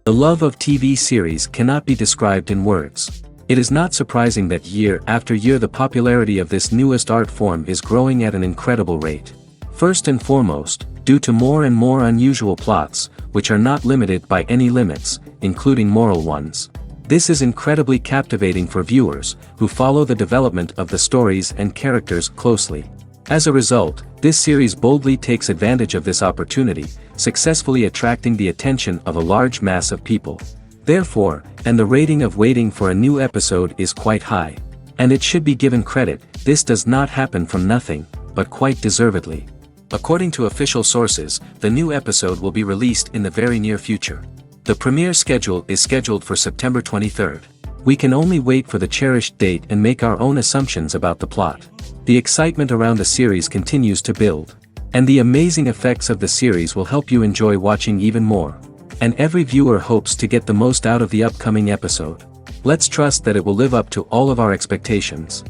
The love of TV series cannot be described in words. It is not surprising that year after year the popularity of this newest art form is growing at an incredible rate. First and foremost, due to more and more unusual plots, which are not limited by any limits, including moral ones. This is incredibly captivating for viewers, who follow the development of the stories and characters closely. As a result, this series boldly takes advantage of this opportunity, successfully attracting the attention of a large mass of people. Therefore, and the rating of waiting for a new episode is quite high. And it should be given credit, this does not happen from nothing, but quite deservedly. According to official sources, the new episode will be released in the very near future. The premiere schedule is scheduled for September 23rd. We can only wait for the cherished date and make our own assumptions about the plot. The excitement around the series continues to build. And the amazing effects of the series will help you enjoy watching even more. And every viewer hopes to get the most out of the upcoming episode. Let's trust that it will live up to all of our expectations.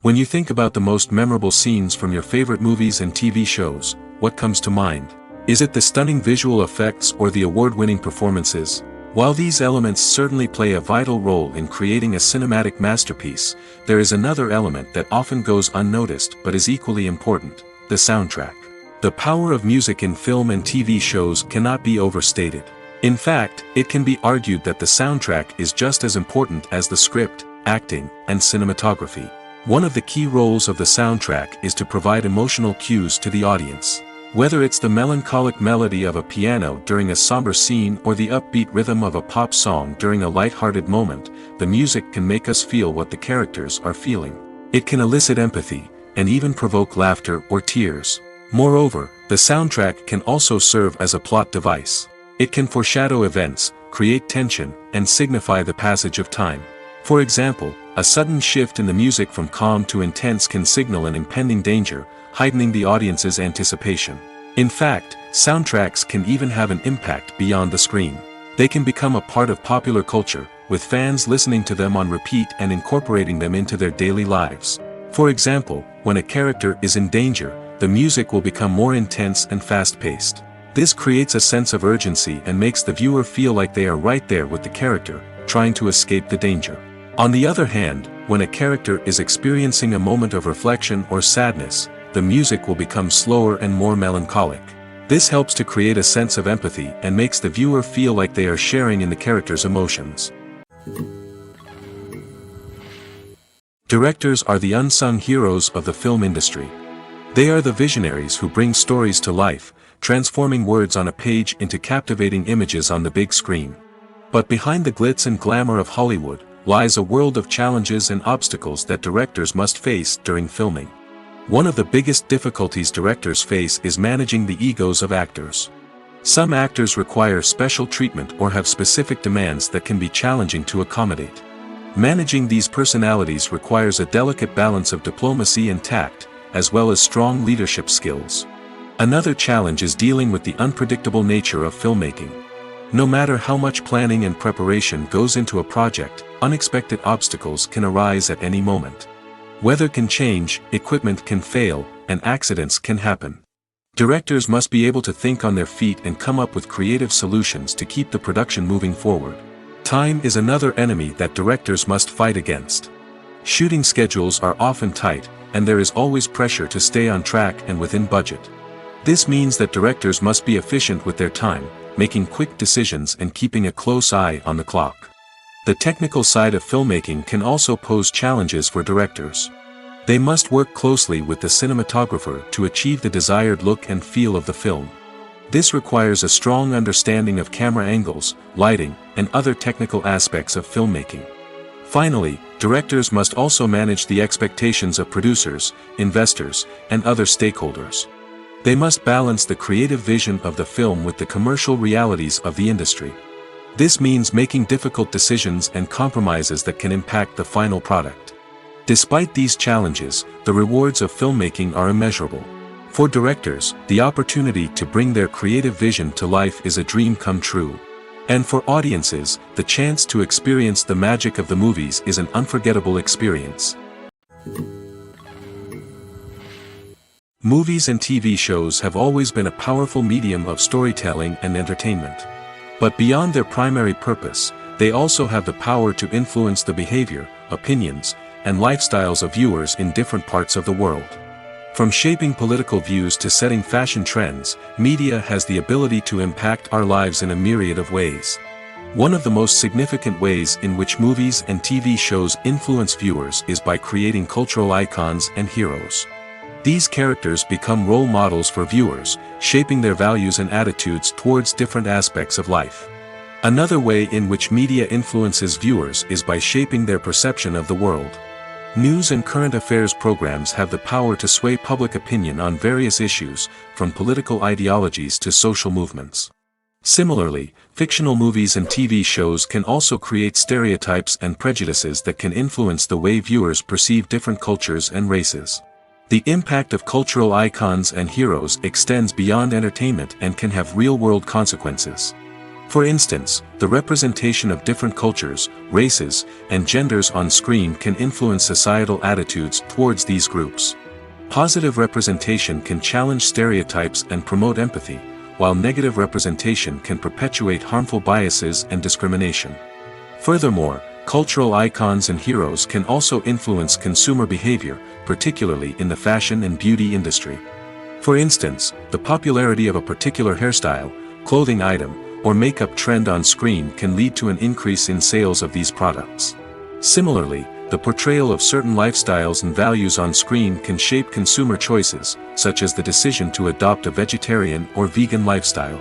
When you think about the most memorable scenes from your favorite movies and TV shows, what comes to mind? Is it the stunning visual effects or the award-winning performances? While these elements certainly play a vital role in creating a cinematic masterpiece, there is another element that often goes unnoticed but is equally important: the soundtrack. The power of music in film and TV shows cannot be overstated. In fact, it can be argued that the soundtrack is just as important as the script, acting, and cinematography. One of the key roles of the soundtrack is to provide emotional cues to the audience. Whether it's the melancholic melody of a piano during a somber scene or the upbeat rhythm of a pop song during a light-hearted moment, the music can make us feel what the characters are feeling. It can elicit empathy, and even provoke laughter or tears. Moreover, the soundtrack can also serve as a plot device. It can foreshadow events, create tension, and signify the passage of time. For example, a sudden shift in the music from calm to intense can signal an impending danger, heightening the audience's anticipation. In fact, soundtracks can even have an impact beyond the screen. They can become a part of popular culture, with fans listening to them on repeat and incorporating them into their daily lives. For example, when a character is in danger, the music will become more intense and fast-paced. This creates a sense of urgency and makes the viewer feel like they are right there with the character, trying to escape the danger. On the other hand, when a character is experiencing a moment of reflection or sadness, the music will become slower and more melancholic. This helps to create a sense of empathy and makes the viewer feel like they are sharing in the character's emotions. Directors are the unsung heroes of the film industry. They are the visionaries who bring stories to life, transforming words on a page into captivating images on the big screen. But behind the glitz and glamour of Hollywood lies a world of challenges and obstacles that directors must face during filming. One of the biggest difficulties directors face is managing the egos of actors. Some actors require special treatment or have specific demands that can be challenging to accommodate. Managing these personalities requires a delicate balance of diplomacy and tact, as well as strong leadership skills. Another challenge is dealing with the unpredictable nature of filmmaking. No matter how much planning and preparation goes into a project, unexpected obstacles can arise at any moment. Weather can change, equipment can fail, and accidents can happen. Directors must be able to think on their feet and come up with creative solutions to keep the production moving forward. Time is another enemy that directors must fight against. Shooting schedules are often tight, and there is always pressure to stay on track and within budget. This means that directors must be efficient with their time, making quick decisions and keeping a close eye on the clock. The technical side of filmmaking can also pose challenges for directors. They must work closely with the cinematographer to achieve the desired look and feel of the film. This requires a strong understanding of camera angles, lighting, and other technical aspects of filmmaking. Finally, directors must also manage the expectations of producers, investors, and other stakeholders. They must balance the creative vision of the film with the commercial realities of the industry. This means making difficult decisions and compromises that can impact the final product. Despite these challenges, the rewards of filmmaking are immeasurable. For directors, the opportunity to bring their creative vision to life is a dream come true. And for audiences, the chance to experience the magic of the movies is an unforgettable experience. Movies and TV shows have always been a powerful medium of storytelling and entertainment. But beyond their primary purpose, they also have the power to influence the behavior, opinions, and lifestyles of viewers in different parts of the world. From shaping political views to setting fashion trends, media has the ability to impact our lives in a myriad of ways. One of the most significant ways in which movies and TV shows influence viewers is by creating cultural icons and heroes. These characters become role models for viewers, shaping their values and attitudes towards different aspects of life. Another way in which media influences viewers is by shaping their perception of the world. News and current affairs programs have the power to sway public opinion on various issues, from political ideologies to social movements. Similarly, fictional movies and TV shows can also create stereotypes and prejudices that can influence the way viewers perceive different cultures and races. The impact of cultural icons and heroes extends beyond entertainment and can have real-world consequences. For instance, the representation of different cultures, races, and genders on screen can influence societal attitudes towards these groups. Positive representation can challenge stereotypes and promote empathy, while negative representation can perpetuate harmful biases and discrimination. Furthermore, cultural icons and heroes can also influence consumer behavior, particularly in the fashion and beauty industry. For instance, the popularity of a particular hairstyle, clothing item, or makeup trend on screen can lead to an increase in sales of these products. Similarly, the portrayal of certain lifestyles and values on screen can shape consumer choices, such as the decision to adopt a vegetarian or vegan lifestyle.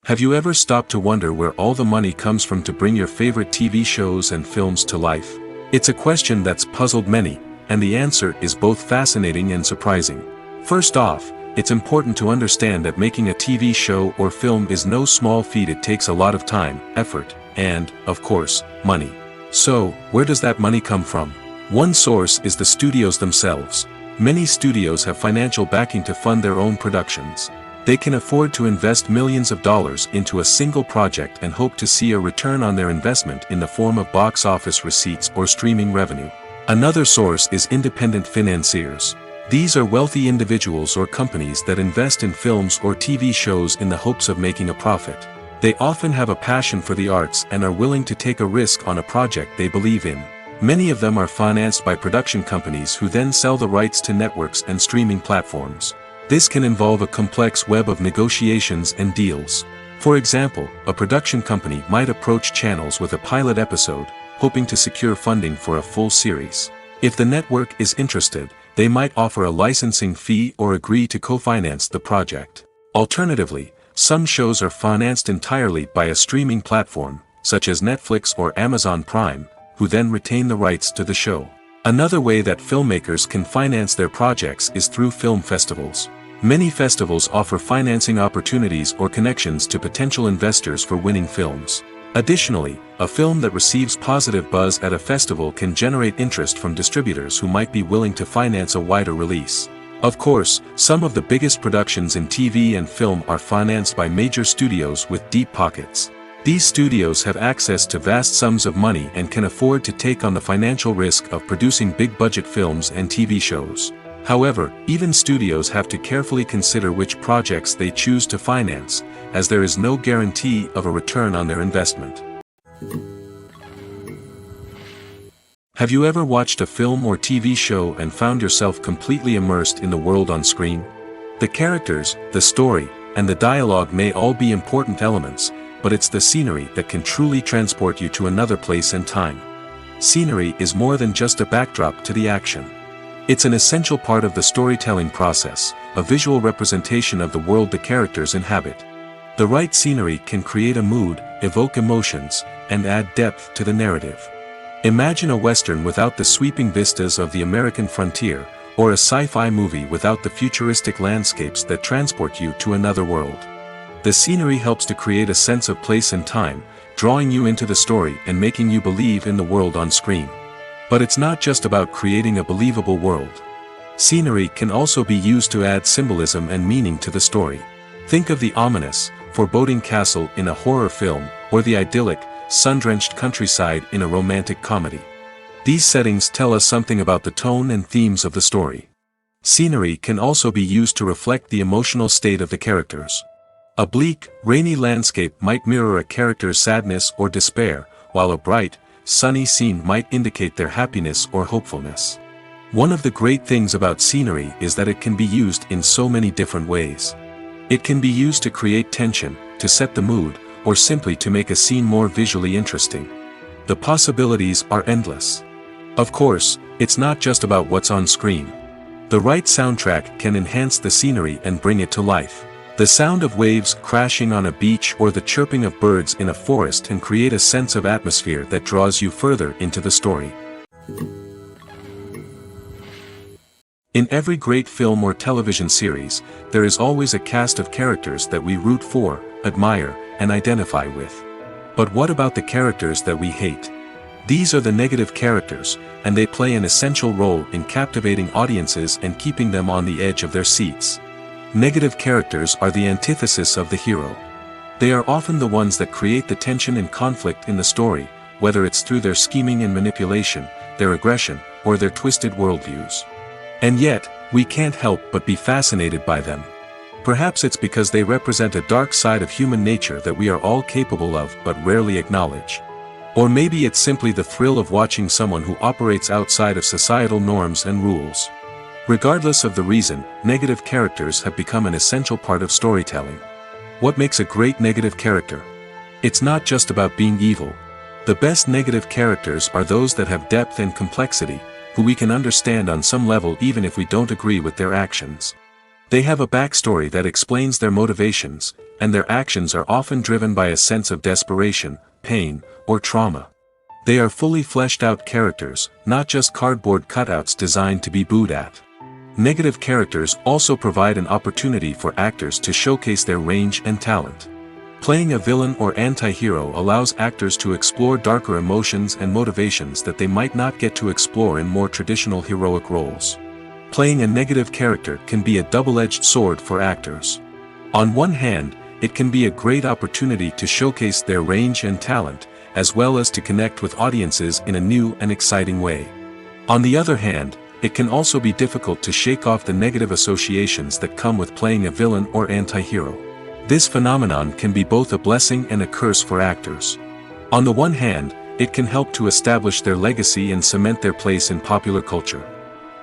Have you ever stopped to wonder where all the money comes from to bring your favorite TV shows and films to life? It's a question that's puzzled many, and the answer is both fascinating and surprising. First off, it's important to understand that making a TV show or film is no small feat. It takes a lot of time, effort, and, of course, money. So, where does that money come from? One source is the studios themselves. Many studios have financial backing to fund their own productions. They can afford to invest millions of dollars into a single project and hope to see a return on their investment in the form of box office receipts or streaming revenue. Another source is independent financiers. These are wealthy individuals or companies that invest in films or TV shows in the hopes of making a profit. They often have a passion for the arts and are willing to take a risk on a project they believe in. Many of them are financed by production companies who then sell the rights to networks and streaming platforms. This can involve a complex web of negotiations and deals. For example, a production company might approach channels with a pilot episode, hoping to secure funding for a full series. If the network is interested, they might offer a licensing fee or agree to co-finance the project. Alternatively, some shows are financed entirely by a streaming platform, such as Netflix or Amazon Prime, who then retain the rights to the show. Another way that filmmakers can finance their projects is through film festivals. Many festivals offer financing opportunities or connections to potential investors for winning films. Additionally, a film that receives positive buzz at a festival can generate interest from distributors who might be willing to finance a wider release. Of course, some of the biggest productions in TV and film are financed by major studios with deep pockets. These studios have access to vast sums of money and can afford to take on the financial risk of producing big-budget films and TV shows. However, even studios have to carefully consider which projects they choose to finance, as there is no guarantee of a return on their investment. Have you ever watched a film or TV show and found yourself completely immersed in the world on screen? The characters, the story, and the dialogue may all be important elements, but it's the scenery that can truly transport you to another place and time. Scenery is more than just a backdrop to the action. It's an essential part of the storytelling process, a visual representation of the world the characters inhabit. The right scenery can create a mood, evoke emotions, and add depth to the narrative. Imagine a Western without the sweeping vistas of the American frontier, or a sci-fi movie without the futuristic landscapes that transport you to another world. The scenery helps to create a sense of place and time, drawing you into the story and making you believe in the world on screen. But it's not just about creating a believable world. Scenery can also be used to add symbolism and meaning to the story. Think of the ominous, foreboding castle in a horror film, or the idyllic, sun-drenched countryside in a romantic comedy. These settings tell us something about the tone and themes of the story. Scenery can also be used to reflect the emotional state of the characters. A bleak, rainy landscape might mirror a character's sadness or despair, while a bright, sunny scene might indicate their happiness or hopefulness. One of the great things about scenery is that it can be used in so many different ways. It can be used to create tension, to set the mood, or simply to make a scene more visually interesting. The possibilities are endless. Of course, it's not just about what's on screen. The right soundtrack can enhance the scenery and bring it to life. The sound of waves crashing on a beach or the chirping of birds in a forest can create a sense of atmosphere that draws you further into the story. In every great film or television series, there is always a cast of characters that we root for, admire, and identify with. But what about the characters that we hate? These are the negative characters, and they play an essential role in captivating audiences and keeping them on the edge of their seats. Negative characters are the antithesis of the hero. They are often the ones that create the tension and conflict in the story, whether it's through their scheming and manipulation, their aggression, or their twisted worldviews. And yet, we can't help but be fascinated by them. Perhaps it's because they represent a dark side of human nature that we are all capable of but rarely acknowledge. Or maybe it's simply the thrill of watching someone who operates outside of societal norms and rules. Regardless of the reason, negative characters have become an essential part of storytelling. What makes a great negative character? It's not just about being evil. The best negative characters are those that have depth and complexity, who we can understand on some level even if we don't agree with their actions. They have a backstory that explains their motivations, and their actions are often driven by a sense of desperation, pain, or trauma. They are fully fleshed out characters, not just cardboard cutouts designed to be booed at. Negative characters also provide an opportunity for actors to showcase their range and talent. Playing a villain or anti-hero allows actors to explore darker emotions and motivations that they might not get to explore in more traditional heroic roles. Playing a negative character can be a double-edged sword for actors. On one hand, it can be a great opportunity to showcase their range and talent, as well as to connect with audiences in a new and exciting way. On the other hand, it can also be difficult to shake off the negative associations that come with playing a villain or anti-hero. This phenomenon can be both a blessing and a curse for actors. On the one hand, it can help to establish their legacy and cement their place in popular culture.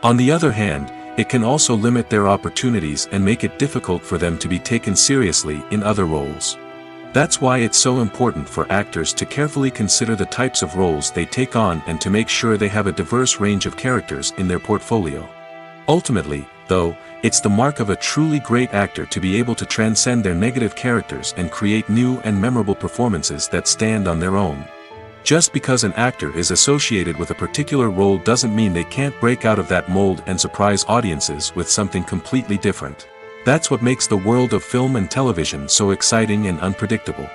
On the other hand, it can also limit their opportunities and make it difficult for them to be taken seriously in other roles. That's why it's so important for actors to carefully consider the types of roles they take on and to make sure they have a diverse range of characters in their portfolio. Ultimately, though, it's the mark of a truly great actor to be able to transcend their negative characters and create new and memorable performances that stand on their own. Just because an actor is associated with a particular role doesn't mean they can't break out of that mold and surprise audiences with something completely different. That's what makes the world of film and television so exciting and unpredictable.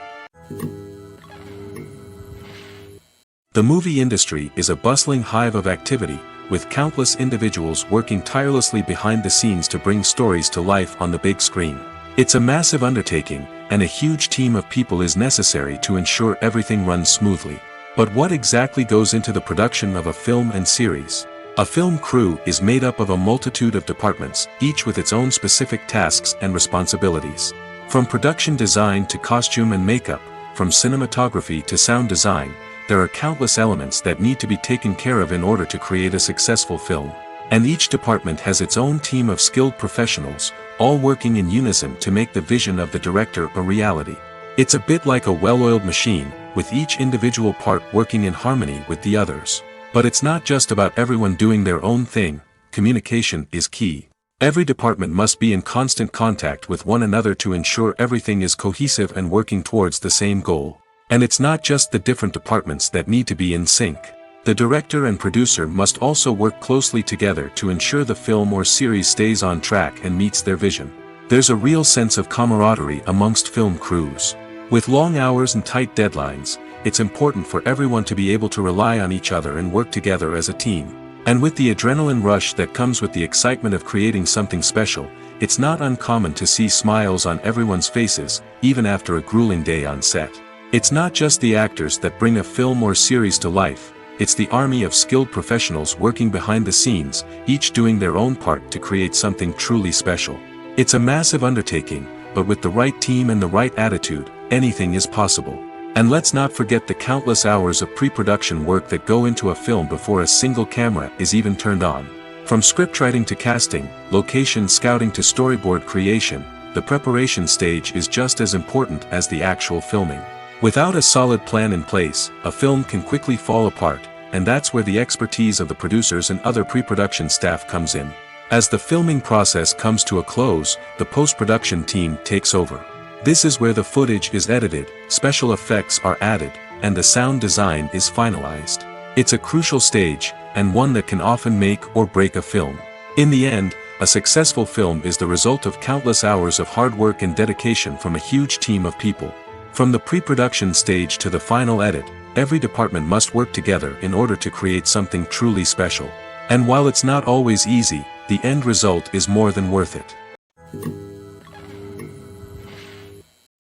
The movie industry is a bustling hive of activity, with countless individuals working tirelessly behind the scenes to bring stories to life on the big screen. It's a massive undertaking, and a huge team of people is necessary to ensure everything runs smoothly. But what exactly goes into the production of a film and series? A film crew is made up of a multitude of departments, each with its own specific tasks and responsibilities. From production design to costume and makeup, from cinematography to sound design, there are countless elements that need to be taken care of in order to create a successful film. And each department has its own team of skilled professionals, all working in unison to make the vision of the director a reality. It's a bit like a well-oiled machine, with each individual part working in harmony with the others. But it's not just about everyone doing their own thing. Communication is key. Every department must be in constant contact with one another to ensure everything is cohesive and working towards the same goal. And it's not just the different departments that need to be in sync. The director and producer must also work closely together to ensure the film or series stays on track and meets their vision. There's a real sense of camaraderie amongst film crews. With long hours and tight deadlines, it's important for everyone to be able to rely on each other and work together as a team. And with the adrenaline rush that comes with the excitement of creating something special, it's not uncommon to see smiles on everyone's faces, even after a grueling day on set. It's not just the actors that bring a film or series to life. it's the army of skilled professionals working behind the scenes, each doing their own part to create something truly special. It's a massive undertaking, but with the right team and the right attitude, anything is possible. And let's not forget the countless hours of pre-production work that go into a film before a single camera is even turned on. From scriptwriting to casting, location scouting to storyboard creation, the preparation stage is just as important as the actual filming. Without a solid plan in place, a film can quickly fall apart, and that's where the expertise of the producers and other pre-production staff comes in. As the filming process comes to a close, the post-production team takes over. This is where the footage is edited, special effects are added, and the sound design is finalized. It's a crucial stage, and one that can often make or break a film. In the end, a successful film is the result of countless hours of hard work and dedication from a huge team of people. From the pre-production stage to the final edit, every department must work together in order to create something truly special. And while it's not always easy, the end result is more than worth it.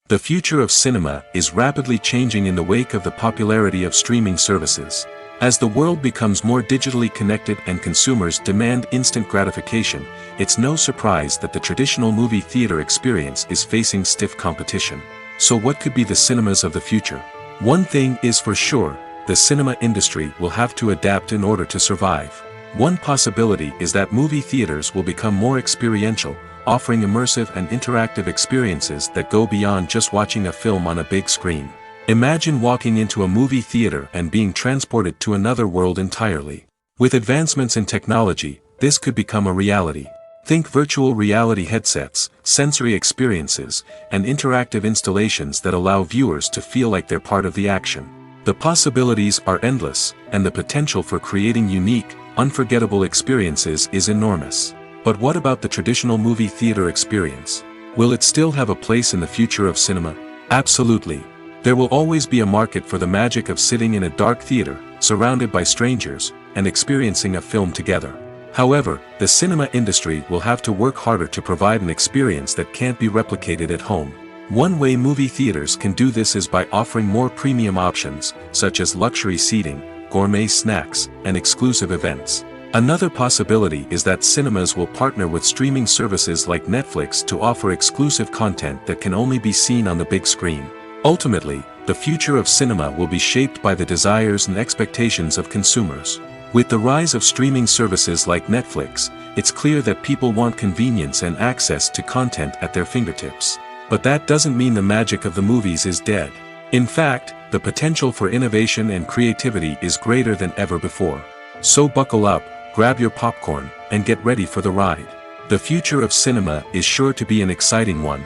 The future of cinema is rapidly changing in the wake of the popularity of streaming services. As the world becomes more digitally connected and consumers demand instant gratification, it's no surprise that the traditional movie theater experience is facing stiff competition. So what could be the cinemas of the future? One thing is for sure, the cinema industry will have to adapt in order to survive. One possibility is that movie theaters will become more experiential, offering immersive and interactive experiences that go beyond just watching a film on a big screen. Imagine walking into a movie theater and being transported to another world entirely. With advancements in technology, this could become a reality. Think virtual reality headsets, sensory experiences, and interactive installations that allow viewers to feel like they're part of the action. The possibilities are endless, and the potential for creating unique, unforgettable experiences is enormous. But what about the traditional movie theater experience? Will it still have a place in the future of cinema? Absolutely. There will always be a market for the magic of sitting in a dark theater, surrounded by strangers, and experiencing a film together. However, the cinema industry will have to work harder to provide an experience that can't be replicated at home. One way movie theaters can do this is by offering more premium options, such as luxury seating, gourmet snacks, and exclusive events. Another possibility is that cinemas will partner with streaming services like Netflix to offer exclusive content that can only be seen on the big screen. Ultimately, the future of cinema will be shaped by the desires and expectations of consumers. With the rise of streaming services like Netflix, it's clear that people want convenience and access to content at their fingertips. But that doesn't mean the magic of the movies is dead. In fact, the potential for innovation and creativity is greater than ever before. So buckle up, grab your popcorn, and get ready for the ride. The future of cinema is sure to be an exciting one.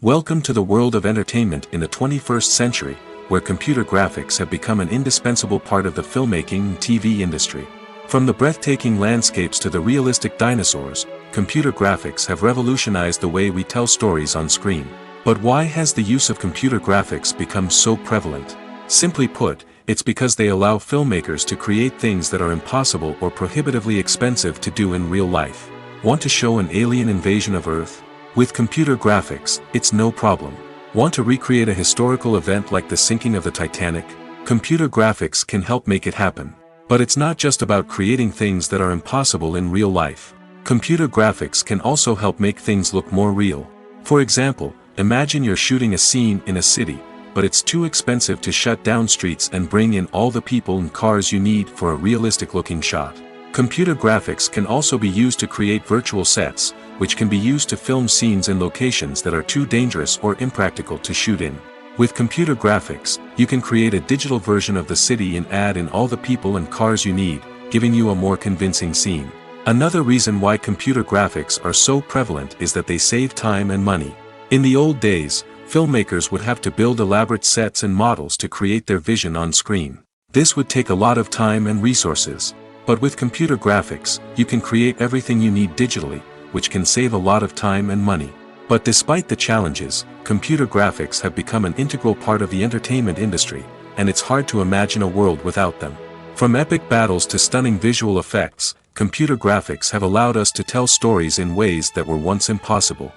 Welcome to the world of entertainment in the 21st century, where computer graphics have become an indispensable part of the filmmaking and TV industry. From the breathtaking landscapes to the realistic dinosaurs, computer graphics have revolutionized the way we tell stories on screen. But why has the use of computer graphics become so prevalent? Simply put, it's because they allow filmmakers to create things that are impossible or prohibitively expensive to do in real life. Want to show an alien invasion of Earth? With computer graphics, it's no problem. Want to recreate a historical event like the sinking of the Titanic? Computer graphics can help make it happen. But it's not just about creating things that are impossible in real life. Computer graphics can also help make things look more real. For example, imagine you're shooting a scene in a city, but it's too expensive to shut down streets and bring in all the people and cars you need for a realistic-looking shot. Computer graphics can also be used to create virtual sets, which can be used to film scenes in locations that are too dangerous or impractical to shoot in. With computer graphics, you can create a digital version of the city and add in all the people and cars you need, giving you a more convincing scene. Another reason why computer graphics are so prevalent is that they save time and money. In the old days, filmmakers would have to build elaborate sets and models to create their vision on screen. This would take a lot of time and resources. But with computer graphics, you can create everything you need digitally, which can save a lot of time and money. But despite the challenges, computer graphics have become an integral part of the entertainment industry, and it's hard to imagine a world without them. From epic battles to stunning visual effects, computer graphics have allowed us to tell stories in ways that were once impossible.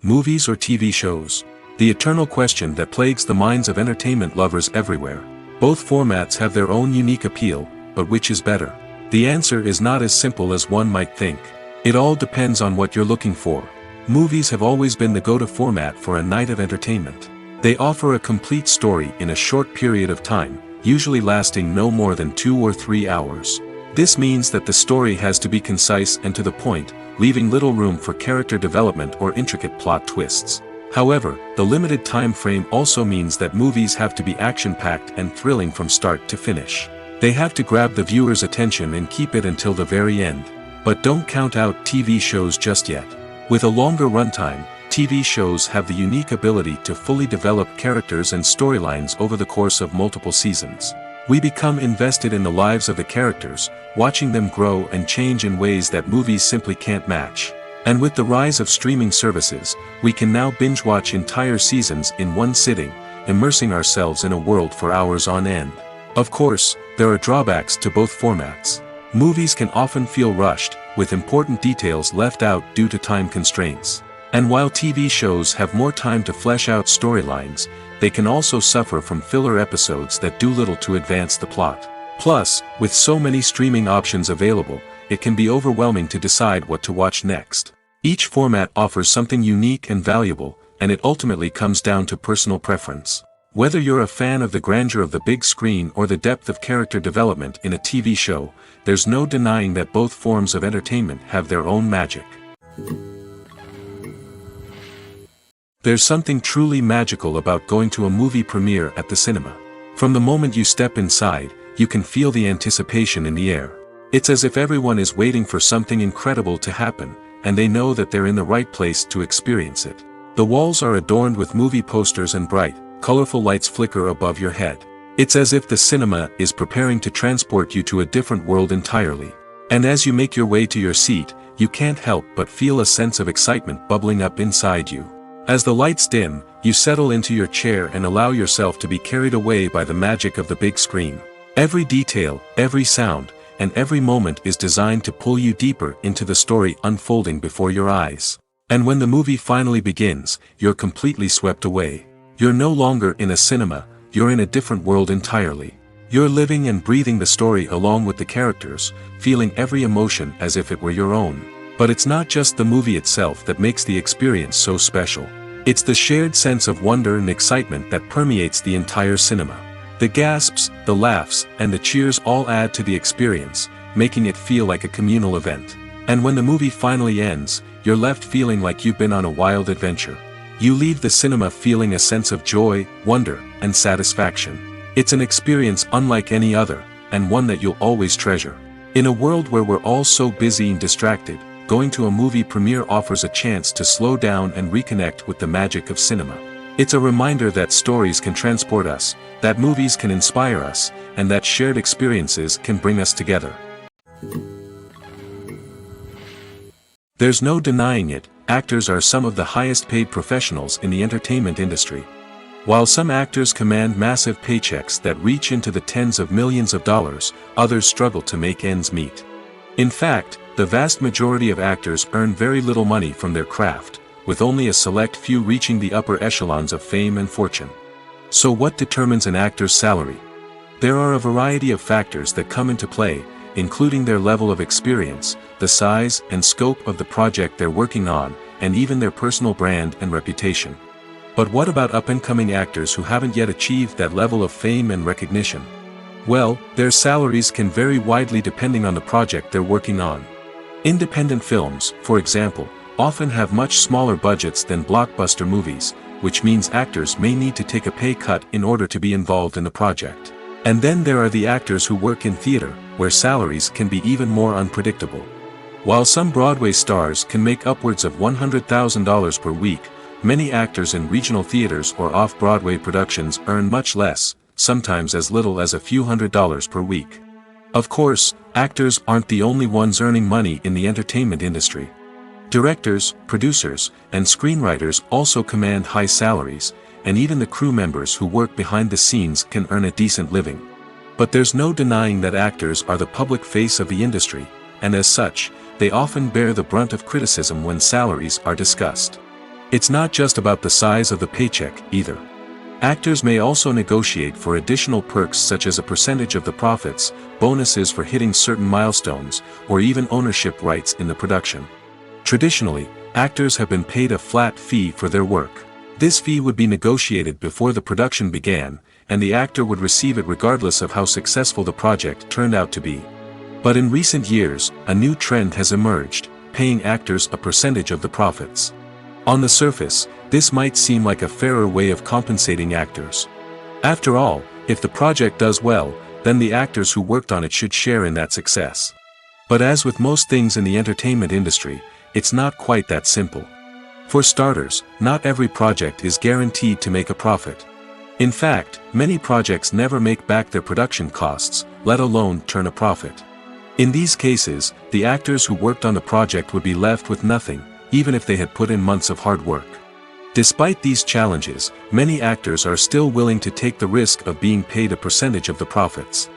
Movies or TV shows? the eternal question that plagues the minds of entertainment lovers everywhere. Both formats have their own unique appeal, but which is better? The answer is not as simple as one might think. It all depends on what you're looking for. Movies have always been the go-to format for a night of entertainment. They offer a complete story in a short period of time, usually lasting no more than 2 or 3 hours. This means that the story has to be concise and to the point, leaving little room for character development or intricate plot twists. However, the limited time frame also means that movies have to be action-packed and thrilling from start to finish. They have to grab the viewer's attention and keep it until the very end. But don't count out TV shows just yet. With a longer runtime, TV shows have the unique ability to fully develop characters and storylines over the course of multiple seasons. We become invested in the lives of the characters, watching them grow and change in ways that movies simply can't match. And with the rise of streaming services, we can now binge-watch entire seasons in one sitting, immersing ourselves in a world for hours on end. Of course, there are drawbacks to both formats. Movies can often feel rushed, with important details left out due to time constraints. And while TV shows have more time to flesh out storylines, they can also suffer from filler episodes that do little to advance the plot. Plus, with so many streaming options available, it can be overwhelming to decide what to watch next. Each format offers something unique and valuable, and it ultimately comes down to personal preference. Whether you're a fan of the grandeur of the big screen or the depth of character development in a TV show, there's no denying that both forms of entertainment have their own magic. There's something truly magical about going to a movie premiere at the cinema. From the moment you step inside, you can feel the anticipation in the air. It's as if everyone is waiting for something incredible to happen, and they know that they're in the right place to experience it. The walls are adorned with movie posters and bright, colorful lights flicker above your head. It's as if the cinema is preparing to transport you to a different world entirely. And as you make your way to your seat, you can't help but feel a sense of excitement bubbling up inside you. As the lights dim, you settle into your chair and allow yourself to be carried away by the magic of the big screen. Every detail, every sound, and every moment is designed to pull you deeper into the story unfolding before your eyes. And when the movie finally begins, you're completely swept away. You're no longer in a cinema, you're in a different world entirely. You're living and breathing the story along with the characters, feeling every emotion as if it were your own. But it's not just the movie itself that makes the experience so special. It's the shared sense of wonder and excitement that permeates the entire cinema. The gasps, the laughs, and the cheers all add to the experience, making it feel like a communal event. And when the movie finally ends, you're left feeling like you've been on a wild adventure. You leave the cinema feeling a sense of joy, wonder, and satisfaction. It's an experience unlike any other, and one that you'll always treasure. In a world where we're all so busy and distracted, going to a movie premiere offers a chance to slow down and reconnect with the magic of cinema. It's a reminder that stories can transport us, that movies can inspire us, and that shared experiences can bring us together. There's no denying it, actors are some of the highest paid professionals in the entertainment industry. While some actors command massive paychecks that reach into the tens of millions of dollars, others struggle to make ends meet. In fact, the vast majority of actors earn very little money from their craft, with only a select few reaching the upper echelons of fame and fortune. So what determines an actor's salary? There are a variety of factors that come into play, including their level of experience, the size and scope of the project they're working on, and even their personal brand and reputation. But what about up-and-coming actors who haven't yet achieved that level of fame and recognition? Well, their salaries can vary widely depending on the project they're working on. Independent films, for example, often have much smaller budgets than blockbuster movies, which means actors may need to take a pay cut in order to be involved in the project. And then there are the actors who work in theater, where salaries can be even more unpredictable. While some Broadway stars can make upwards of $100,000 per week, many actors in regional theaters or off-Broadway productions earn much less, sometimes as little as a few $100s per week. Of course, actors aren't the only ones earning money in the entertainment industry. Directors, producers, and screenwriters also command high salaries, and even the crew members who work behind the scenes can earn a decent living. But there's no denying that actors are the public face of the industry, and as such, they often bear the brunt of criticism when salaries are discussed. It's not just about the size of the paycheck, either. Actors may also negotiate for additional perks such as a percentage of the profits, bonuses for hitting certain milestones, or even ownership rights in the production. Traditionally, actors have been paid a flat fee for their work. This fee would be negotiated before the production began, and the actor would receive it regardless of how successful the project turned out to be. But in recent years, a new trend has emerged, paying actors a percentage of the profits. On the surface, this might seem like a fairer way of compensating actors. After all, if the project does well, then the actors who worked on it should share in that success. But as with most things in the entertainment industry, it's not quite that simple. For starters, not every project is guaranteed to make a profit. In fact, many projects never make back their production costs, let alone turn a profit. In these cases, the actors who worked on the project would be left with nothing, even if they had put in months of hard work. Despite these challenges, many actors are still willing to take the risk of being paid a percentage of the profits.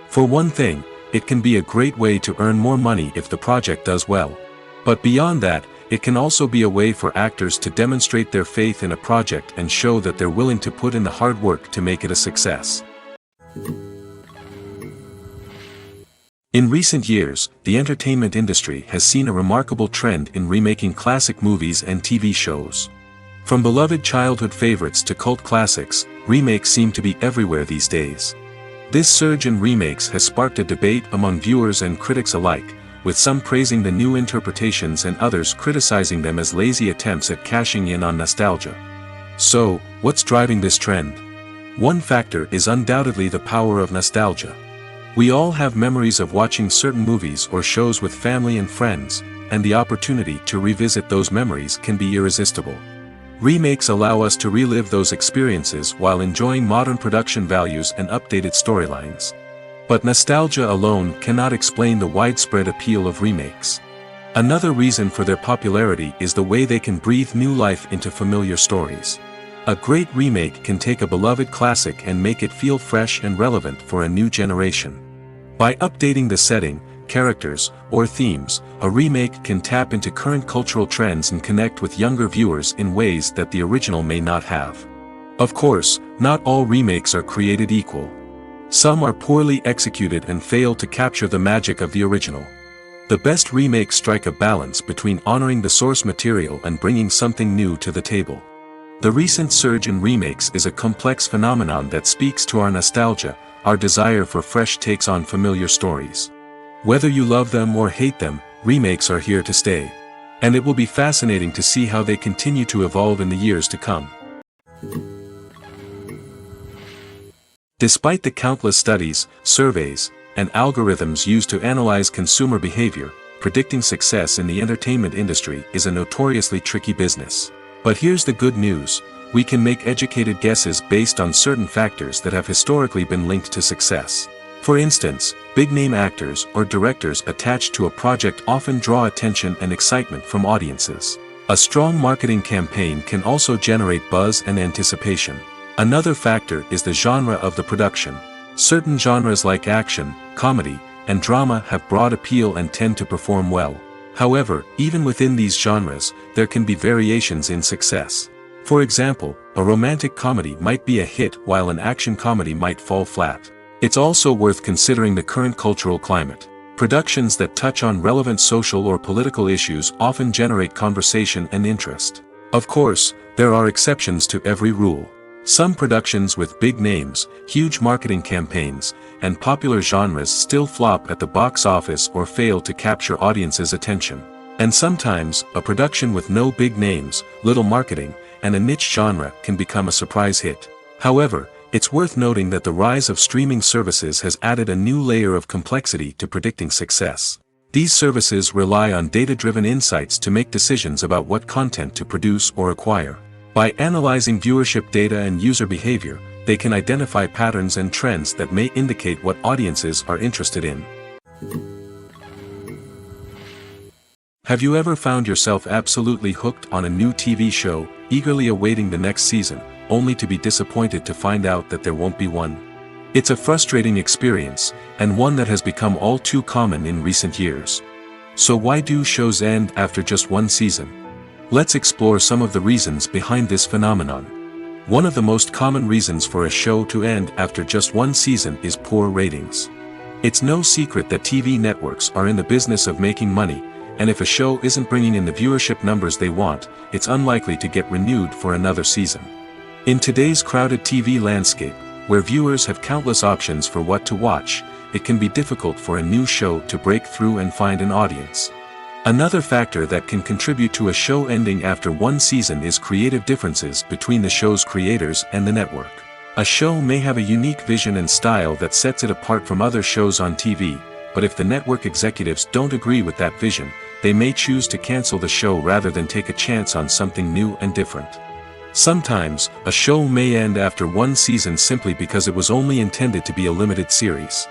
For one thing, it can be a great way to earn more money if the project does well. But beyond that, it can also be a way for actors to demonstrate their faith in a project and show that they're willing to put in the hard work to make it a success. In recent years, the entertainment industry has seen a remarkable trend in remaking classic movies and TV shows. From beloved childhood favorites to cult classics, remakes seem to be everywhere these days. This surge in remakes has sparked a debate among viewers and critics alike, with some praising the new interpretations and others criticizing them as lazy attempts at cashing in on nostalgia. So, what's driving this trend? One factor is undoubtedly the power of nostalgia. We all have memories of watching certain movies or shows with family and friends, and the opportunity to revisit those memories can be irresistible. Remakes allow us to relive those experiences while enjoying modern production values and updated storylines. But nostalgia alone cannot explain the widespread appeal of remakes. Another reason for their popularity is the way they can breathe new life into familiar stories. A great remake can take a beloved classic and make it feel fresh and relevant for a new generation. By updating the setting, characters, or themes, a remake can tap into current cultural trends and connect with younger viewers in ways that the original may not have. Of course, not all remakes are created equal. Some are poorly executed and fail to capture the magic of the original. The best remakes strike a balance between honoring the source material and bringing something new to the table. The recent surge in remakes is a complex phenomenon that speaks to our nostalgia, our desire for fresh takes on familiar stories. Whether you love them or hate them, remakes are here to stay. And it will be fascinating to see how they continue to evolve in the years to come. Despite the countless studies, surveys, and algorithms used to analyze consumer behavior, predicting success in the entertainment industry is a notoriously tricky business. But here's the good news: we can make educated guesses based on certain factors that have historically been linked to success. For instance, big-name actors or directors attached to a project often draw attention and excitement from audiences. A strong marketing campaign can also generate buzz and anticipation. Another factor is the genre of the production. Certain genres like action, comedy, and drama have broad appeal and tend to perform well. However, even within these genres, there can be variations in success. For example, a romantic comedy might be a hit while an action comedy might fall flat. It's also worth considering the current cultural climate. Productions that touch on relevant social or political issues often generate conversation and interest. Of course, there are exceptions to every rule. Some productions with big names, huge marketing campaigns, and popular genres still flop at the box office or fail to capture audiences' attention. And sometimes, a production with no big names, little marketing, and a niche genre can become a surprise hit. However, it's worth noting that the rise of streaming services has added a new layer of complexity to predicting success. These services rely on data-driven insights to make decisions about what content to produce or acquire. By analyzing viewership data and user behavior, they can identify patterns and trends that may indicate what audiences are interested in. Have you ever found yourself absolutely hooked on a new TV show, eagerly awaiting the next season, only to be disappointed to find out that there won't be one? It's a frustrating experience, and one that has become all too common in recent years. So why do shows end after just one season? Let's explore some of the reasons behind this phenomenon. One of the most common reasons for a show to end after just one season is poor ratings. It's no secret that TV networks are in the business of making money, and if a show isn't bringing in the viewership numbers they want, it's unlikely to get renewed for another season. In today's crowded TV landscape, where viewers have countless options for what to watch, it can be difficult for a new show to break through and find an audience. Another factor that can contribute to a show ending after one season is creative differences between the show's creators and the network. A show may have a unique vision and style that sets it apart from other shows on TV, but if the network executives don't agree with that vision, they may choose to cancel the show rather than take a chance on something new and different. Sometimes, a show may end after one season simply because it was only intended to be a limited series.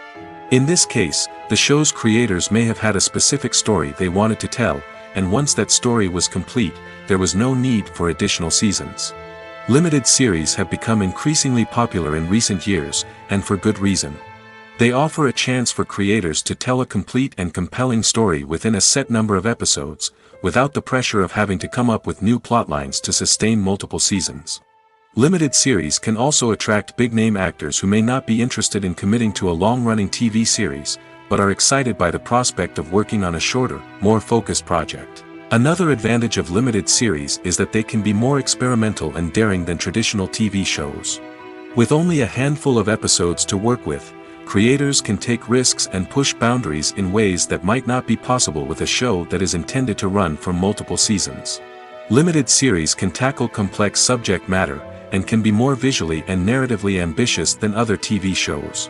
In this case, the show's creators may have had a specific story they wanted to tell, and once that story was complete, there was no need for additional seasons. Limited series have become increasingly popular in recent years, and for good reason. They offer a chance for creators to tell a complete and compelling story within a set number of episodes, without the pressure of having to come up with new plotlines to sustain multiple seasons. Limited series can also attract big-name actors who may not be interested in committing to a long-running TV series, but are excited by the prospect of working on a shorter, more focused project. Another advantage of limited series is that they can be more experimental and daring than traditional TV shows. With only a handful of episodes to work with, creators can take risks and push boundaries in ways that might not be possible with a show that is intended to run for multiple seasons. Limited series can tackle complex subject matter, and can be more visually and narratively ambitious than other TV shows.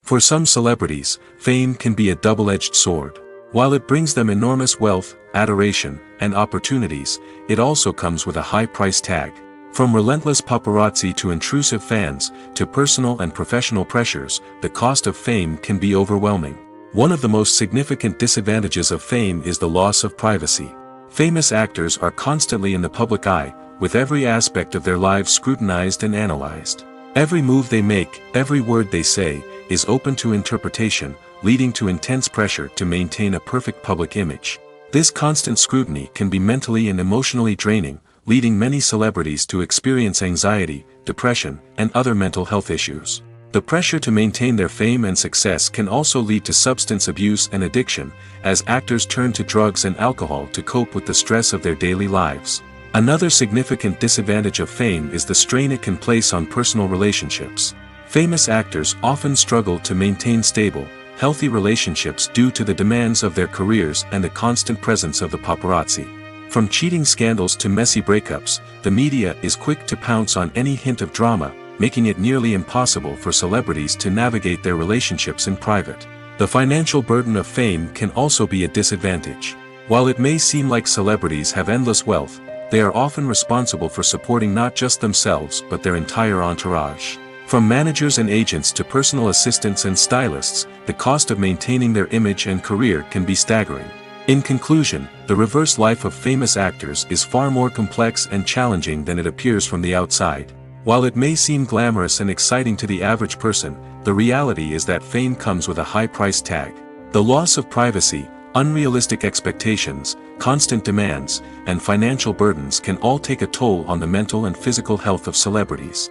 For some celebrities, fame can be a double-edged sword. While it brings them enormous wealth, adoration, and opportunities, it also comes with a high price tag. From relentless paparazzi to intrusive fans, to personal and professional pressures, the cost of fame can be overwhelming. One of the most significant disadvantages of fame is the loss of privacy. Famous actors are constantly in the public eye, with every aspect of their lives scrutinized and analyzed. Every move they make, every word they say, is open to interpretation, leading to intense pressure to maintain a perfect public image. This constant scrutiny can be mentally and emotionally draining, leading many celebrities to experience anxiety, depression, and other mental health issues. The pressure to maintain their fame and success can also lead to substance abuse and addiction, as actors turn to drugs and alcohol to cope with the stress of their daily lives. Another significant disadvantage of fame is the strain it can place on personal relationships. Famous actors often struggle to maintain stable, healthy relationships due to the demands of their careers and the constant presence of the paparazzi. From cheating scandals to messy breakups, the media is quick to pounce on any hint of drama, making it nearly impossible for celebrities to navigate their relationships in private. The financial burden of fame can also be a disadvantage. While it may seem like celebrities have endless wealth, they are often responsible for supporting not just themselves but their entire entourage. From managers and agents to personal assistants and stylists, the cost of maintaining their image and career can be staggering. In conclusion, the reverse life of famous actors is far more complex and challenging than it appears from the outside. While it may seem glamorous and exciting to the average person, the reality is that fame comes with a high price tag. The loss of privacy, unrealistic expectations, constant demands, and financial burdens can all take a toll on the mental and physical health of celebrities.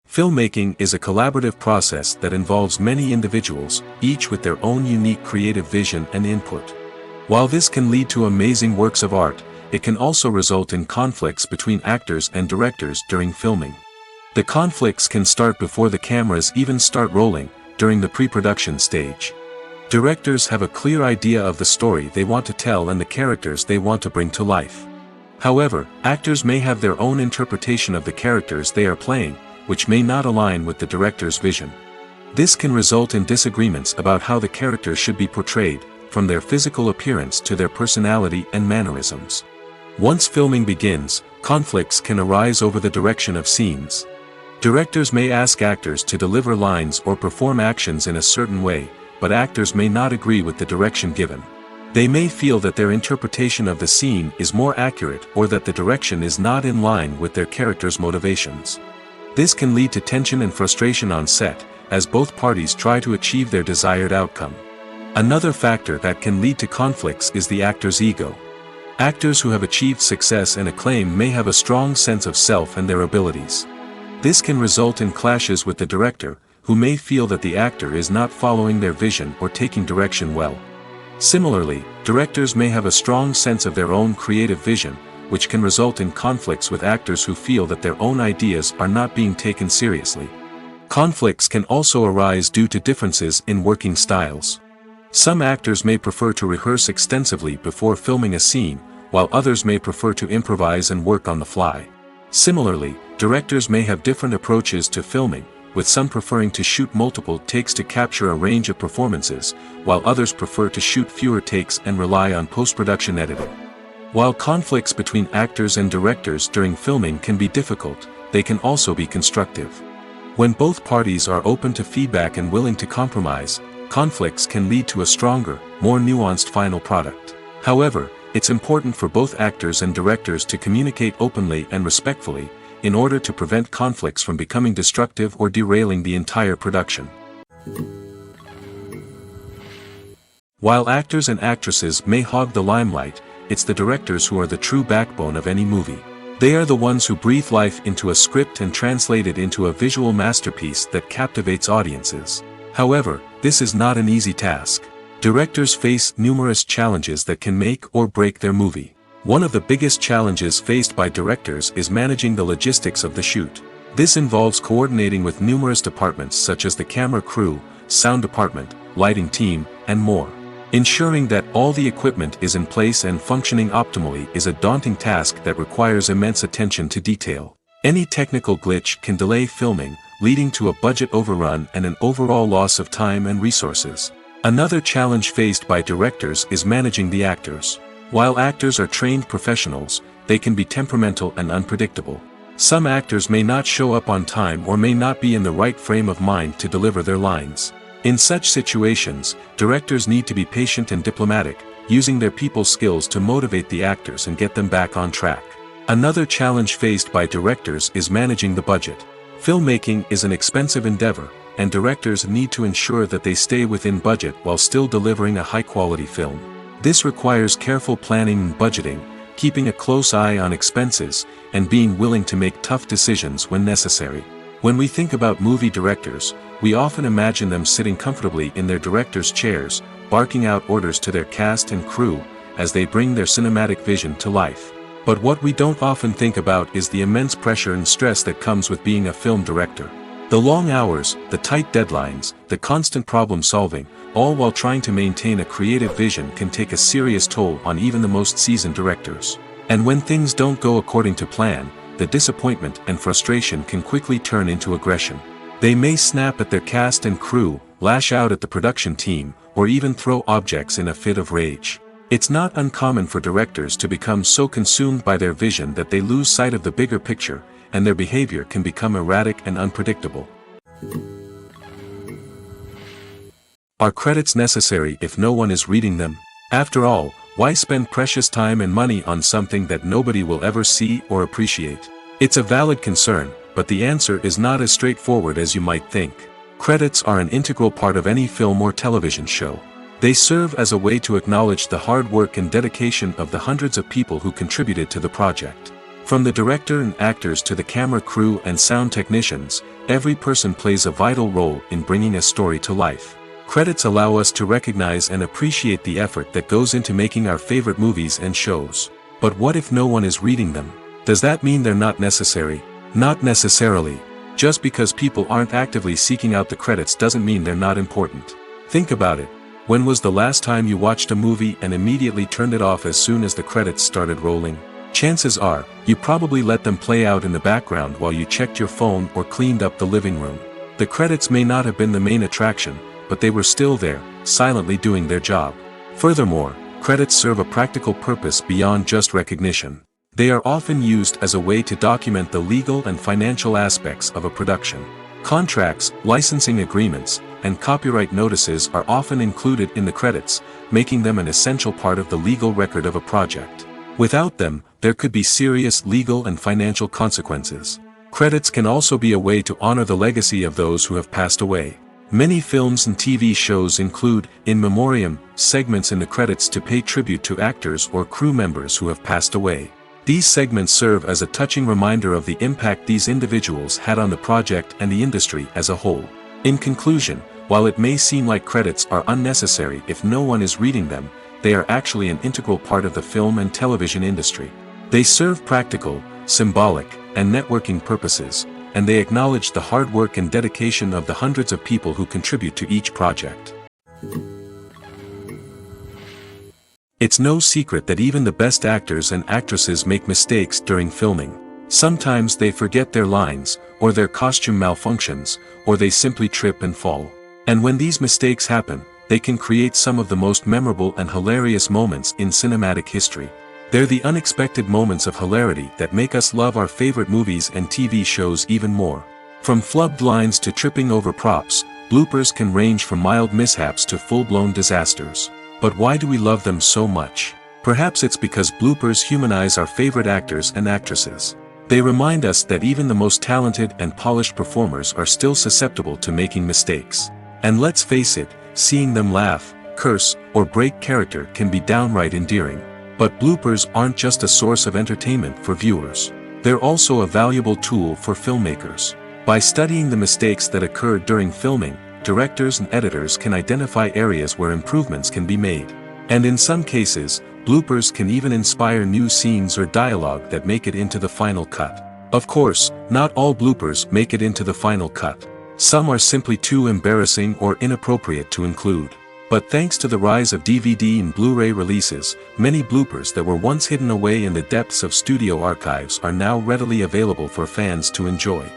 Filmmaking is a collaborative process that involves many individuals, each with their own unique creative vision and input. While this can lead to amazing works of art, it can also result in conflicts between actors and directors during filming. The conflicts can start before the cameras even start rolling, during the pre-production stage. Directors have a clear idea of the story they want to tell and the characters they want to bring to life. However, actors may have their own interpretation of the characters they are playing, which may not align with the director's vision. This can result in disagreements about how the characters should be portrayed, from their physical appearance to their personality and mannerisms. Once filming begins, conflicts can arise over the direction of scenes. Directors may ask actors to deliver lines or perform actions in a certain way, but actors may not agree with the direction given. They may feel that their interpretation of the scene is more accurate or that the direction is not in line with their character's motivations. This can lead to tension and frustration on set, as both parties try to achieve their desired outcome. Another factor that can lead to conflicts is the actor's ego. Actors who have achieved success and acclaim may have a strong sense of self and their abilities. This can result in clashes with the director, who may feel that the actor is not following their vision or taking direction well. Similarly, directors may have a strong sense of their own creative vision, which can result in conflicts with actors who feel that their own ideas are not being taken seriously. Conflicts can also arise due to differences in working styles. Some actors may prefer to rehearse extensively before filming a scene, while others may prefer to improvise and work on the fly. Similarly, directors may have different approaches to filming, with some preferring to shoot multiple takes to capture a range of performances, while others prefer to shoot fewer takes and rely on post-production editing. While conflicts between actors and directors during filming can be difficult, they can also be constructive. When both parties are open to feedback and willing to compromise, conflicts can lead to a stronger, more nuanced final product. However, it's important for both actors and directors to communicate openly and respectfully, in order to prevent conflicts from becoming destructive or derailing the entire production. While actors and actresses may hog the limelight, it's the directors who are the true backbone of any movie. They are the ones who breathe life into a script and translate it into a visual masterpiece that captivates audiences. However, this is not an easy task. Directors face numerous challenges that can make or break their movie. One of the biggest challenges faced by directors is managing the logistics of the shoot. This involves coordinating with numerous departments such as the camera crew, sound department, lighting team, and more. Ensuring that all the equipment is in place and functioning optimally is a daunting task that requires immense attention to detail. Any technical glitch can delay filming, leading to a budget overrun and an overall loss of time and resources. Another challenge faced by directors is managing the actors. While actors are trained professionals, they can be temperamental and unpredictable. Some actors may not show up on time or may not be in the right frame of mind to deliver their lines. In such situations, directors need to be patient and diplomatic, using their people skills to motivate the actors and get them back on track. Another challenge faced by directors is managing the budget. Filmmaking is an expensive endeavor, and directors need to ensure that they stay within budget while still delivering a high-quality film. This requires careful planning and budgeting, keeping a close eye on expenses, and being willing to make tough decisions when necessary. When we think about movie directors, we often imagine them sitting comfortably in their director's chairs, barking out orders to their cast and crew, as they bring their cinematic vision to life. But what we don't often think about is the immense pressure and stress that comes with being a film director. The long hours, the tight deadlines, the constant problem solving, all while trying to maintain a creative vision can take a serious toll on even the most seasoned directors. And when things don't go according to plan, the disappointment and frustration can quickly turn into aggression. They may snap at their cast and crew, lash out at the production team, or even throw objects in a fit of rage. It's not uncommon for directors to become so consumed by their vision that they lose sight of the bigger picture, and their behavior can become erratic and unpredictable. Are credits necessary if no one is reading them? After all, why spend precious time and money on something that nobody will ever see or appreciate? It's a valid concern, but the answer is not as straightforward as you might think. Credits are an integral part of any film or television show. They serve as a way to acknowledge the hard work and dedication of the hundreds of people who contributed to the project. From the director and actors to the camera crew and sound technicians, every person plays a vital role in bringing a story to life. Credits allow us to recognize and appreciate the effort that goes into making our favorite movies and shows. But what if no one is reading them? Does that mean they're not necessary? Not necessarily. Just because people aren't actively seeking out the credits doesn't mean they're not important. Think about it. When was the last time you watched a movie and immediately turned it off as soon as the credits started rolling? Chances are, you probably let them play out in the background while you checked your phone or cleaned up the living room. The credits may not have been the main attraction, but they were still there, silently doing their job. Furthermore, credits serve a practical purpose beyond just recognition. They are often used as a way to document the legal and financial aspects of a production. Contracts, licensing agreements, and copyright notices are often included in the credits, making them an essential part of the legal record of a project. Without them, there could be serious legal and financial consequences. Credits can also be a way to honor the legacy of those who have passed away. Many films and TV shows include in memoriam segments in the credits to pay tribute to actors or crew members who have passed away. These segments serve as a touching reminder of the impact these individuals had on the project and the industry as a whole. In conclusion, while it may seem like credits are unnecessary if no one is reading them, they are actually an integral part of the film and television industry. They serve practical, symbolic, and networking purposes, and they acknowledge the hard work and dedication of the hundreds of people who contribute to each project. It's no secret that even the best actors and actresses make mistakes during filming. Sometimes they forget their lines, or their costume malfunctions, or they simply trip and fall. And when these mistakes happen, they can create some of the most memorable and hilarious moments in cinematic history. They're the unexpected moments of hilarity that make us love our favorite movies and TV shows even more. From flubbed lines to tripping over props, bloopers can range from mild mishaps to full-blown disasters. But why do we love them so much? Perhaps it's because bloopers humanize our favorite actors and actresses. They remind us that even the most talented and polished performers are still susceptible to making mistakes. And let's face it, seeing them laugh, curse, or break character can be downright endearing. But bloopers aren't just a source of entertainment for viewers. They're also a valuable tool for filmmakers. By studying the mistakes that occurred during filming, directors and editors can identify areas where improvements can be made. And in some cases, bloopers can even inspire new scenes or dialogue that make it into the final cut. Of course, not all bloopers make it into the final cut. Some are simply too embarrassing or inappropriate to include. But thanks to the rise of DVD and Blu-ray releases, many bloopers that were once hidden away in the depths of studio archives are now readily available for fans to enjoy.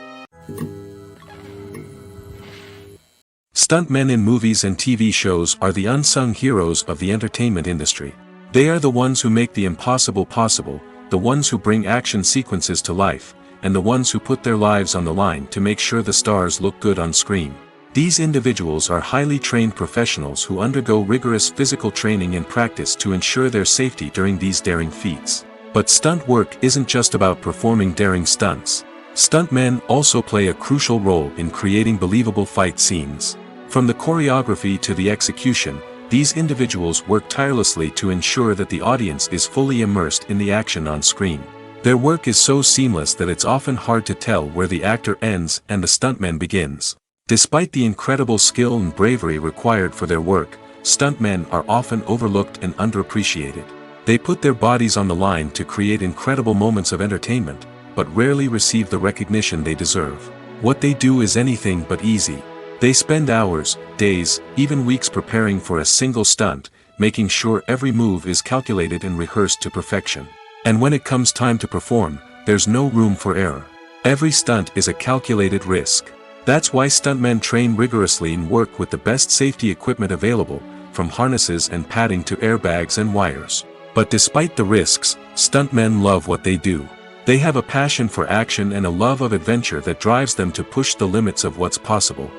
Stuntmen in movies and TV shows are the unsung heroes of the entertainment industry. They are the ones who make the impossible possible, the ones who bring action sequences to life, and the ones who put their lives on the line to make sure the stars look good on screen. These individuals are highly trained professionals who undergo rigorous physical training and practice to ensure their safety during these daring feats. But stunt work isn't just about performing daring stunts. Stuntmen also play a crucial role in creating believable fight scenes. From the choreography to the execution, these individuals work tirelessly to ensure that the audience is fully immersed in the action on screen. Their work is so seamless that it's often hard to tell where the actor ends and the stuntman begins. Despite the incredible skill and bravery required for their work, stuntmen are often overlooked and underappreciated. They put their bodies on the line to create incredible moments of entertainment, but rarely receive the recognition they deserve. What they do is anything but easy. They spend hours, days, even weeks preparing for a single stunt, making sure every move is calculated and rehearsed to perfection. And when it comes time to perform, there's no room for error. Every stunt is a calculated risk. That's why stuntmen train rigorously and work with the best safety equipment available, from harnesses and padding to airbags and wires. But despite the risks, stuntmen love what they do. They have a passion for action and a love of adventure that drives them to push the limits of what's possible.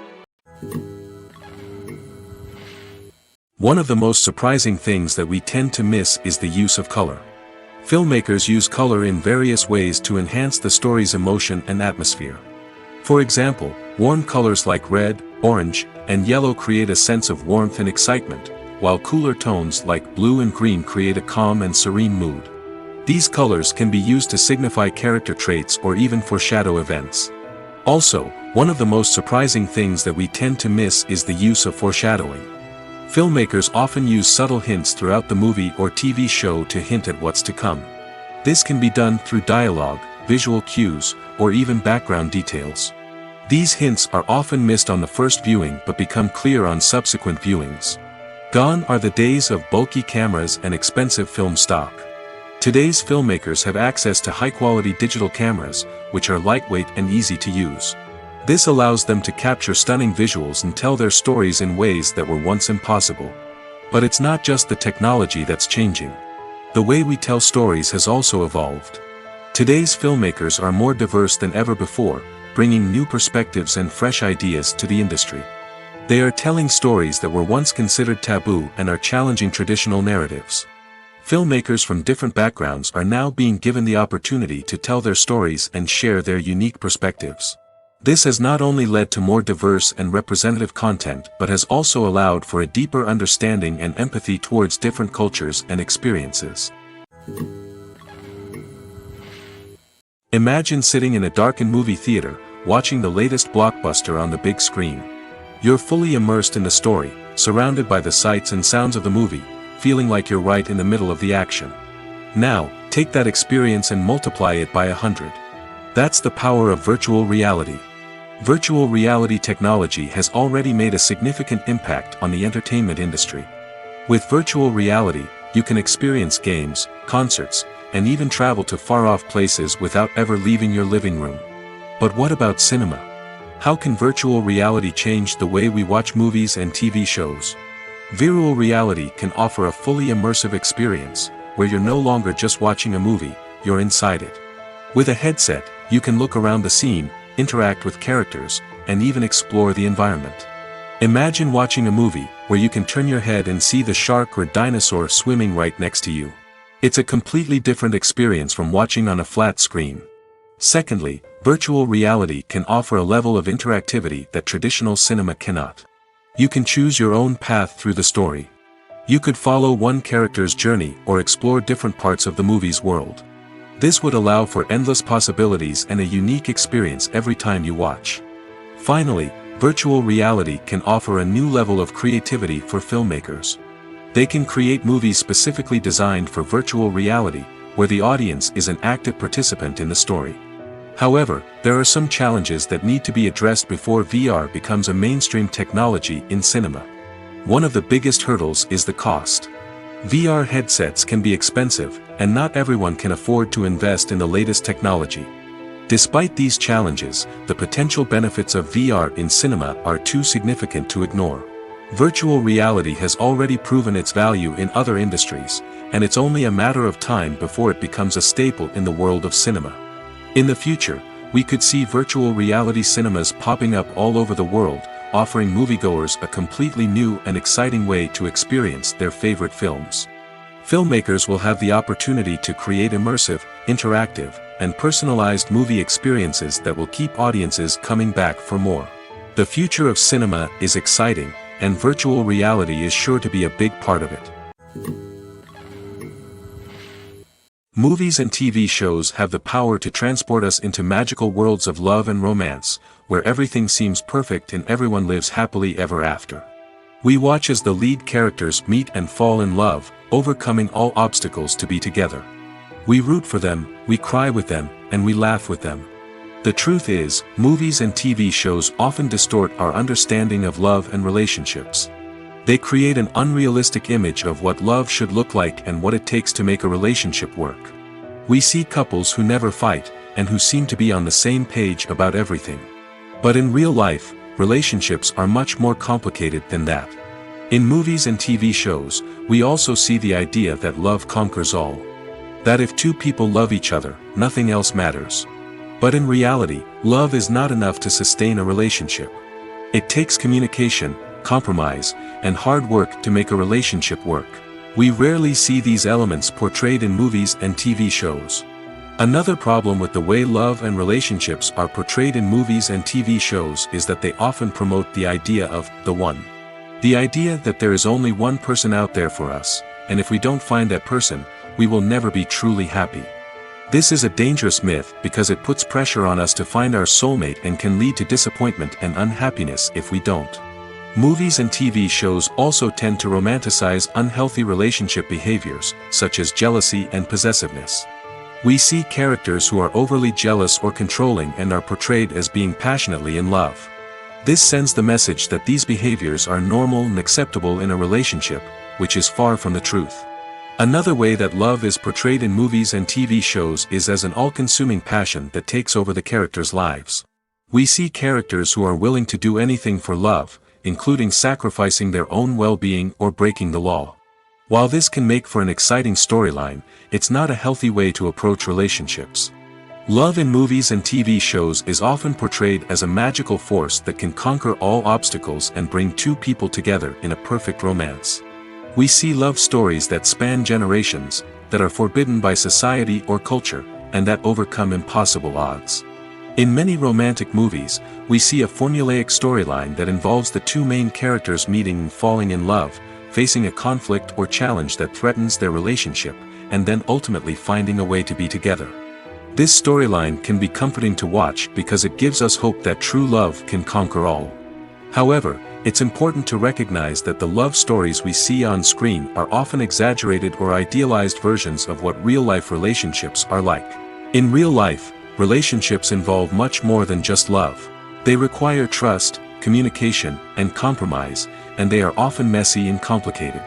One of the most surprising things that we tend to miss is the use of color. Filmmakers use color in various ways to enhance the story's emotion and atmosphere. For example, warm colors like red, orange, and yellow create a sense of warmth and excitement, while cooler tones like blue and green create a calm and serene mood. These colors can be used to signify character traits or even foreshadow events. Also, one of the most surprising things that we tend to miss is the use of foreshadowing. Filmmakers often use subtle hints throughout the movie or TV show to hint at what's to come. This can be done through dialogue, visual cues, or even background details. These hints are often missed on the first viewing but become clear on subsequent viewings. Gone are the days of bulky cameras and expensive film stock. Today's filmmakers have access to high-quality digital cameras, which are lightweight and easy to use. This allows them to capture stunning visuals and tell their stories in ways that were once impossible. But it's not just the technology that's changing. The way we tell stories has also evolved. Today's filmmakers are more diverse than ever before, bringing new perspectives and fresh ideas to the industry. They are telling stories that were once considered taboo and are challenging traditional narratives. Filmmakers from different backgrounds are now being given the opportunity to tell their stories and share their unique perspectives. This has not only led to more diverse and representative content but has also allowed for a deeper understanding and empathy towards different cultures and experiences. Imagine sitting in a darkened movie theater, watching the latest blockbuster on the big screen. You're fully immersed in the story, surrounded by the sights and sounds of the movie, feeling like you're right in the middle of the action. Now, take that experience and multiply it by 100. That's the power of virtual reality. Virtual reality technology has already made a significant impact on the entertainment industry. With virtual reality, you can experience games, concerts, and even travel to far-off places without ever leaving your living room. But what about cinema? How can virtual reality change the way we watch movies and TV shows? Virtual reality can offer a fully immersive experience, where you're no longer just watching a movie, you're inside it. With a headset, you can look around the scene, interact with characters, and even explore the environment. Imagine watching a movie, where you can turn your head and see the shark or dinosaur swimming right next to you. It's a completely different experience from watching on a flat screen. Secondly, virtual reality can offer a level of interactivity that traditional cinema cannot. You can choose your own path through the story. You could follow one character's journey or explore different parts of the movie's world. This would allow for endless possibilities and a unique experience every time you watch. Finally, virtual reality can offer a new level of creativity for filmmakers. They can create movies specifically designed for virtual reality, where the audience is an active participant in the story. However, there are some challenges that need to be addressed before VR becomes a mainstream technology in cinema. One of the biggest hurdles is the cost. VR headsets can be expensive, and not everyone can afford to invest in the latest technology. Despite these challenges, the potential benefits of VR in cinema are too significant to ignore. Virtual reality has already proven its value in other industries, and it's only a matter of time before it becomes a staple in the world of cinema. In the future, we could see virtual reality cinemas popping up all over the world, offering moviegoers a completely new and exciting way to experience their favorite films. Filmmakers will have the opportunity to create immersive, interactive, and personalized movie experiences that will keep audiences coming back for more. The future of cinema is exciting, and virtual reality is sure to be a big part of it. Movies and TV shows have the power to transport us into magical worlds of love and romance, where everything seems perfect and everyone lives happily ever after. We watch as the lead characters meet and fall in love, overcoming all obstacles to be together. We root for them, we cry with them, and we laugh with them. The truth is, movies and TV shows often distort our understanding of love and relationships. They create an unrealistic image of what love should look like and what it takes to make a relationship work. We see couples who never fight, and who seem to be on the same page about everything. But in real life, relationships are much more complicated than that. In movies and TV shows, we also see the idea that love conquers all. That if two people love each other, nothing else matters. But in reality, love is not enough to sustain a relationship. It takes communication, compromise, and hard work to make a relationship work. We rarely see these elements portrayed in movies and TV shows. Another problem with the way love and relationships are portrayed in movies and TV shows is that they often promote the idea of the one. The idea that there is only one person out there for us, and if we don't find that person, we will never be truly happy. This is a dangerous myth because it puts pressure on us to find our soulmate and can lead to disappointment and unhappiness if we don't. Movies and TV shows also tend to romanticize unhealthy relationship behaviors, such as jealousy and possessiveness. We see characters who are overly jealous or controlling and are portrayed as being passionately in love. This sends the message that these behaviors are normal and acceptable in a relationship, which is far from the truth. Another way that love is portrayed in movies and TV shows is as an all-consuming passion that takes over the characters' lives. We see characters who are willing to do anything for love, including sacrificing their own well-being or breaking the law. While this can make for an exciting storyline, it's not a healthy way to approach relationships. Love in movies and TV shows is often portrayed as a magical force that can conquer all obstacles and bring two people together in a perfect romance. We see love stories that span generations, that are forbidden by society or culture, and that overcome impossible odds. In many romantic movies, we see a formulaic storyline that involves the two main characters meeting and falling in love, facing a conflict or challenge that threatens their relationship, and then ultimately finding a way to be together. This storyline can be comforting to watch because it gives us hope that true love can conquer all. However, it's important to recognize that the love stories we see on screen are often exaggerated or idealized versions of what real-life relationships are like. In real life, relationships involve much more than just love. They require trust, communication, and compromise, and they are often messy and complicated.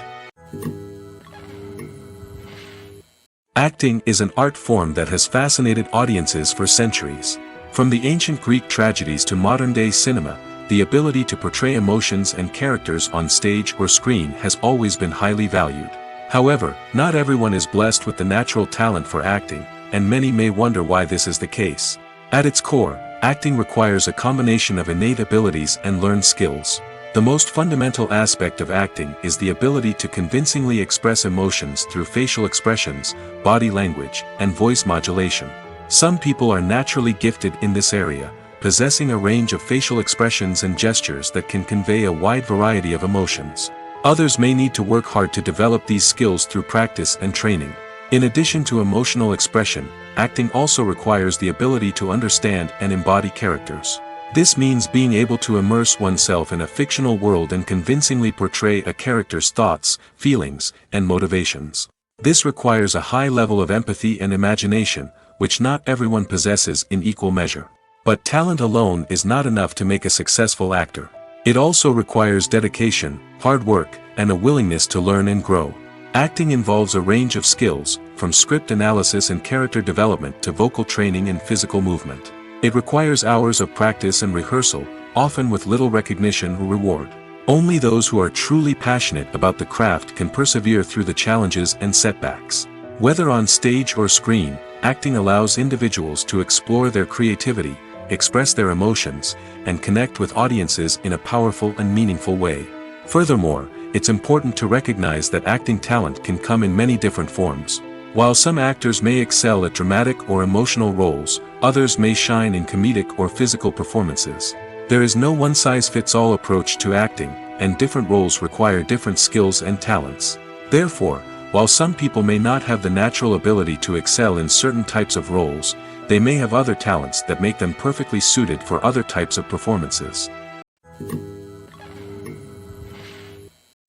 Acting is an art form that has fascinated audiences for centuries. From the ancient Greek tragedies to modern-day cinema, the ability to portray emotions and characters on stage or screen has always been highly valued. However, not everyone is blessed with the natural talent for acting, and many may wonder why this is the case. At its core, acting requires a combination of innate abilities and learned skills. The most fundamental aspect of acting is the ability to convincingly express emotions through facial expressions, body language, and voice modulation. Some people are naturally gifted in this area, possessing a range of facial expressions and gestures that can convey a wide variety of emotions. Others may need to work hard to develop these skills through practice and training. In addition to emotional expression, acting also requires the ability to understand and embody characters. This means being able to immerse oneself in a fictional world and convincingly portray a character's thoughts, feelings, and motivations. This requires a high level of empathy and imagination, which not everyone possesses in equal measure. But talent alone is not enough to make a successful actor. It also requires dedication, hard work, and a willingness to learn and grow. Acting involves a range of skills, from script analysis and character development to vocal training and physical movement. It requires hours of practice and rehearsal, often with little recognition or reward. Only those who are truly passionate about the craft can persevere through the challenges and setbacks. Whether on stage or screen, acting allows individuals to explore their creativity, express their emotions, and connect with audiences in a powerful and meaningful way. Furthermore, it's important to recognize that acting talent can come in many different forms. While some actors may excel at dramatic or emotional roles, others may shine in comedic or physical performances. There is no one-size-fits-all approach to acting, and different roles require different skills and talents. Therefore, while some people may not have the natural ability to excel in certain types of roles, they may have other talents that make them perfectly suited for other types of performances.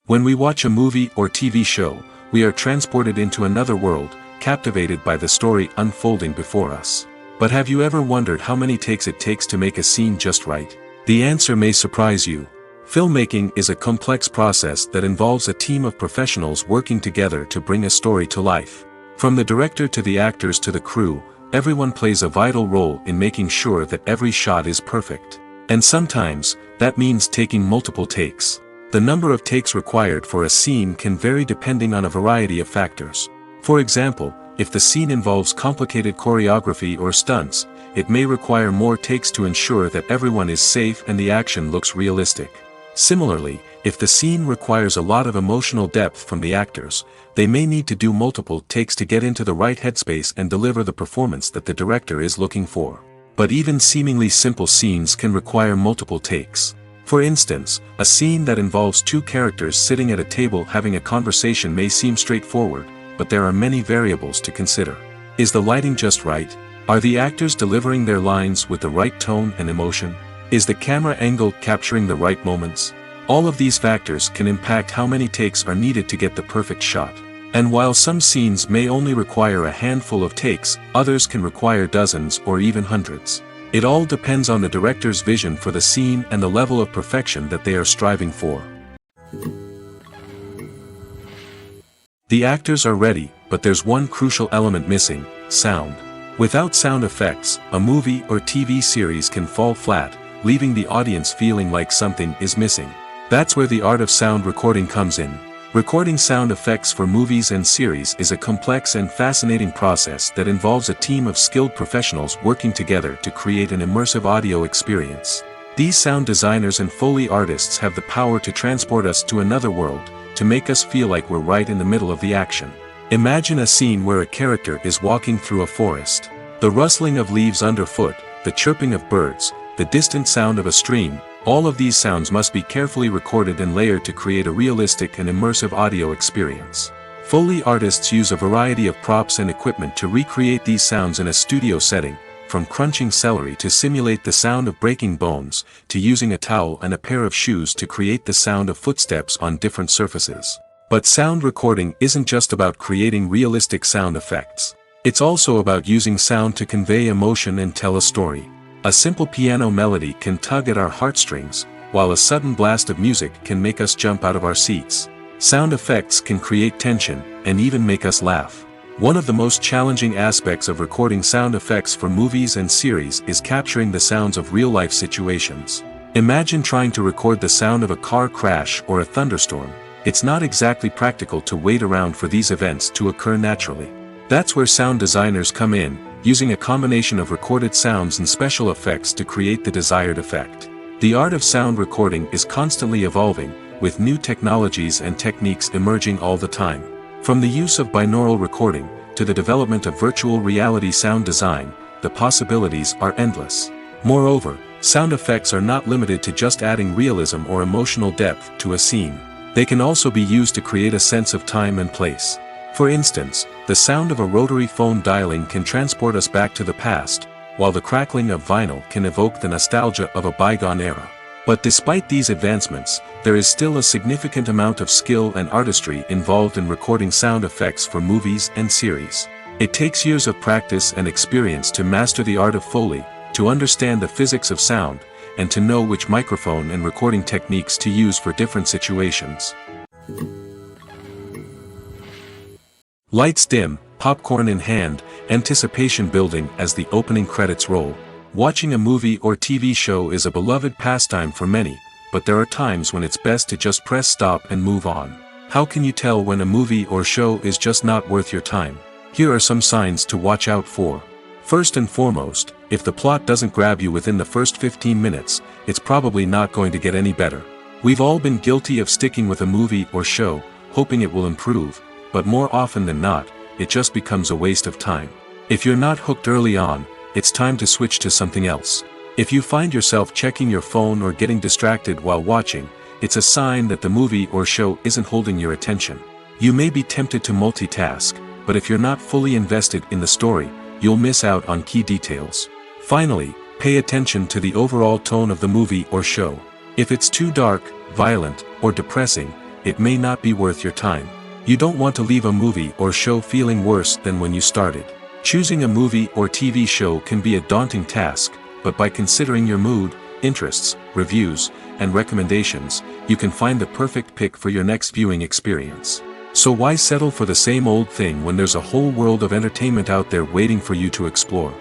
When we watch a movie or TV show, we are transported into another world, captivated by the story unfolding before us. But have you ever wondered how many takes it takes to make a scene just right? The answer may surprise you. Filmmaking is a complex process that involves a team of professionals working together to bring a story to life. From the director to the actors to the crew, everyone plays a vital role in making sure that every shot is perfect. And sometimes, that means taking multiple takes. The number of takes required for a scene can vary depending on a variety of factors. For example, if the scene involves complicated choreography or stunts, it may require more takes to ensure that everyone is safe and the action looks realistic. Similarly, if the scene requires a lot of emotional depth from the actors, they may need to do multiple takes to get into the right headspace and deliver the performance that the director is looking for. But even seemingly simple scenes can require multiple takes. For instance, a scene that involves two characters sitting at a table having a conversation may seem straightforward, but there are many variables to consider. Is the lighting just right? Are the actors delivering their lines with the right tone and emotion? Is the camera angle capturing the right moments? All of these factors can impact how many takes are needed to get the perfect shot. And while some scenes may only require a handful of takes, others can require dozens or even hundreds. It all depends on the director's vision for the scene and the level of perfection that they are striving for. The actors are ready, but there's one crucial element missing: sound. Without sound effects, a movie or TV series can fall flat, leaving the audience feeling like something is missing. That's where the art of sound recording comes in. Recording sound effects for movies and series is a complex and fascinating process that involves a team of skilled professionals working together to create an immersive audio experience. These sound designers and Foley artists have the power to transport us to another world, to make us feel like we're right in the middle of the action. Imagine a scene where a character is walking through a forest. The rustling of leaves underfoot, the chirping of birds, the distant sound of a stream, all of these sounds must be carefully recorded and layered to create a realistic and immersive audio experience. Foley artists use a variety of props and equipment to recreate these sounds in a studio setting, from crunching celery to simulate the sound of breaking bones, to using a towel and a pair of shoes to create the sound of footsteps on different surfaces. But sound recording isn't just about creating realistic sound effects. It's also about using sound to convey emotion and tell a story. A simple piano melody can tug at our heartstrings, while a sudden blast of music can make us jump out of our seats. Sound effects can create tension, and even make us laugh. One of the most challenging aspects of recording sound effects for movies and series is capturing the sounds of real-life situations. Imagine trying to record the sound of a car crash or a thunderstorm. It's not exactly practical to wait around for these events to occur naturally. That's where sound designers come in, using a combination of recorded sounds and special effects to create the desired effect. The art of sound recording is constantly evolving, with new technologies and techniques emerging all the time. From the use of binaural recording, to the development of virtual reality sound design, the possibilities are endless. Moreover, sound effects are not limited to just adding realism or emotional depth to a scene. They can also be used to create a sense of time and place. For instance, the sound of a rotary phone dialing can transport us back to the past, while the crackling of vinyl can evoke the nostalgia of a bygone era. But despite these advancements, there is still a significant amount of skill and artistry involved in recording sound effects for movies and series. It takes years of practice and experience to master the art of Foley, to understand the physics of sound, and to know which microphone and recording techniques to use for different situations. Lights dim, popcorn in hand, anticipation building as the opening credits roll. Watching a movie or TV show is a beloved pastime for many, but there are times when it's best to just press stop and move on. How can you tell when a movie or show is just not worth your time? Here are some signs to watch out for. First and foremost, if the plot doesn't grab you within the first 15 minutes, it's probably not going to get any better. We've all been guilty of sticking with a movie or show, hoping it will improve, but more often than not, it just becomes a waste of time. If you're not hooked early on, it's time to switch to something else. If you find yourself checking your phone or getting distracted while watching, it's a sign that the movie or show isn't holding your attention. You may be tempted to multitask, but if you're not fully invested in the story, you'll miss out on key details. Finally, pay attention to the overall tone of the movie or show. If it's too dark, violent, or depressing, it may not be worth your time. You don't want to leave a movie or show feeling worse than when you started. Choosing a movie or TV show can be a daunting task, but by considering your mood, interests, reviews, and recommendations, you can find the perfect pick for your next viewing experience. So why settle for the same old thing when there's a whole world of entertainment out there waiting for you to explore?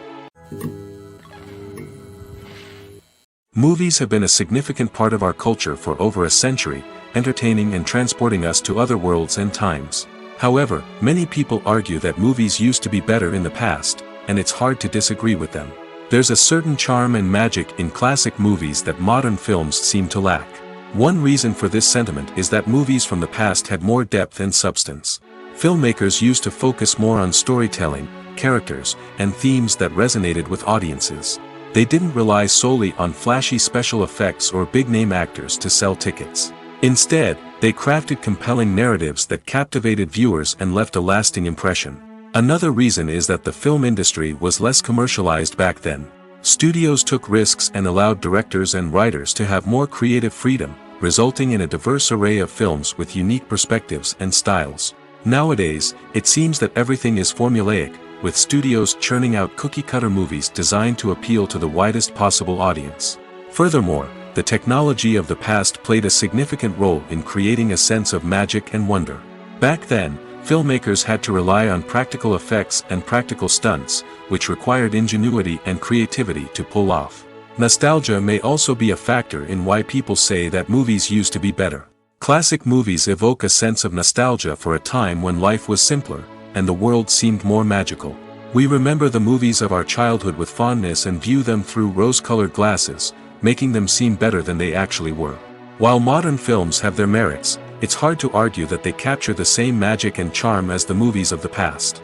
Movies have been a significant part of our culture for over a century, entertaining and transporting us to other worlds and times. However, many people argue that movies used to be better in the past, and it's hard to disagree with them. There's a certain charm and magic in classic movies that modern films seem to lack. One reason for this sentiment is that movies from the past had more depth and substance. Filmmakers used to focus more on storytelling, characters, and themes that resonated with audiences. They didn't rely solely on flashy special effects or big-name actors to sell tickets. Instead, they crafted compelling narratives that captivated viewers and left a lasting impression. Another reason is that the film industry was less commercialized back then. Studios took risks and allowed directors and writers to have more creative freedom, resulting in a diverse array of films with unique perspectives and styles. Nowadays, it seems that everything is formulaic, with studios churning out cookie-cutter movies designed to appeal to the widest possible audience. Furthermore, the technology of the past played a significant role in creating a sense of magic and wonder. Back then, filmmakers had to rely on practical effects and practical stunts, which required ingenuity and creativity to pull off. Nostalgia may also be a factor in why people say that movies used to be better. Classic movies evoke a sense of nostalgia for a time when life was simpler, and the world seemed more magical. We remember the movies of our childhood with fondness and view them through rose-colored glasses, making them seem better than they actually were. While modern films have their merits, it's hard to argue that they capture the same magic and charm as the movies of the past.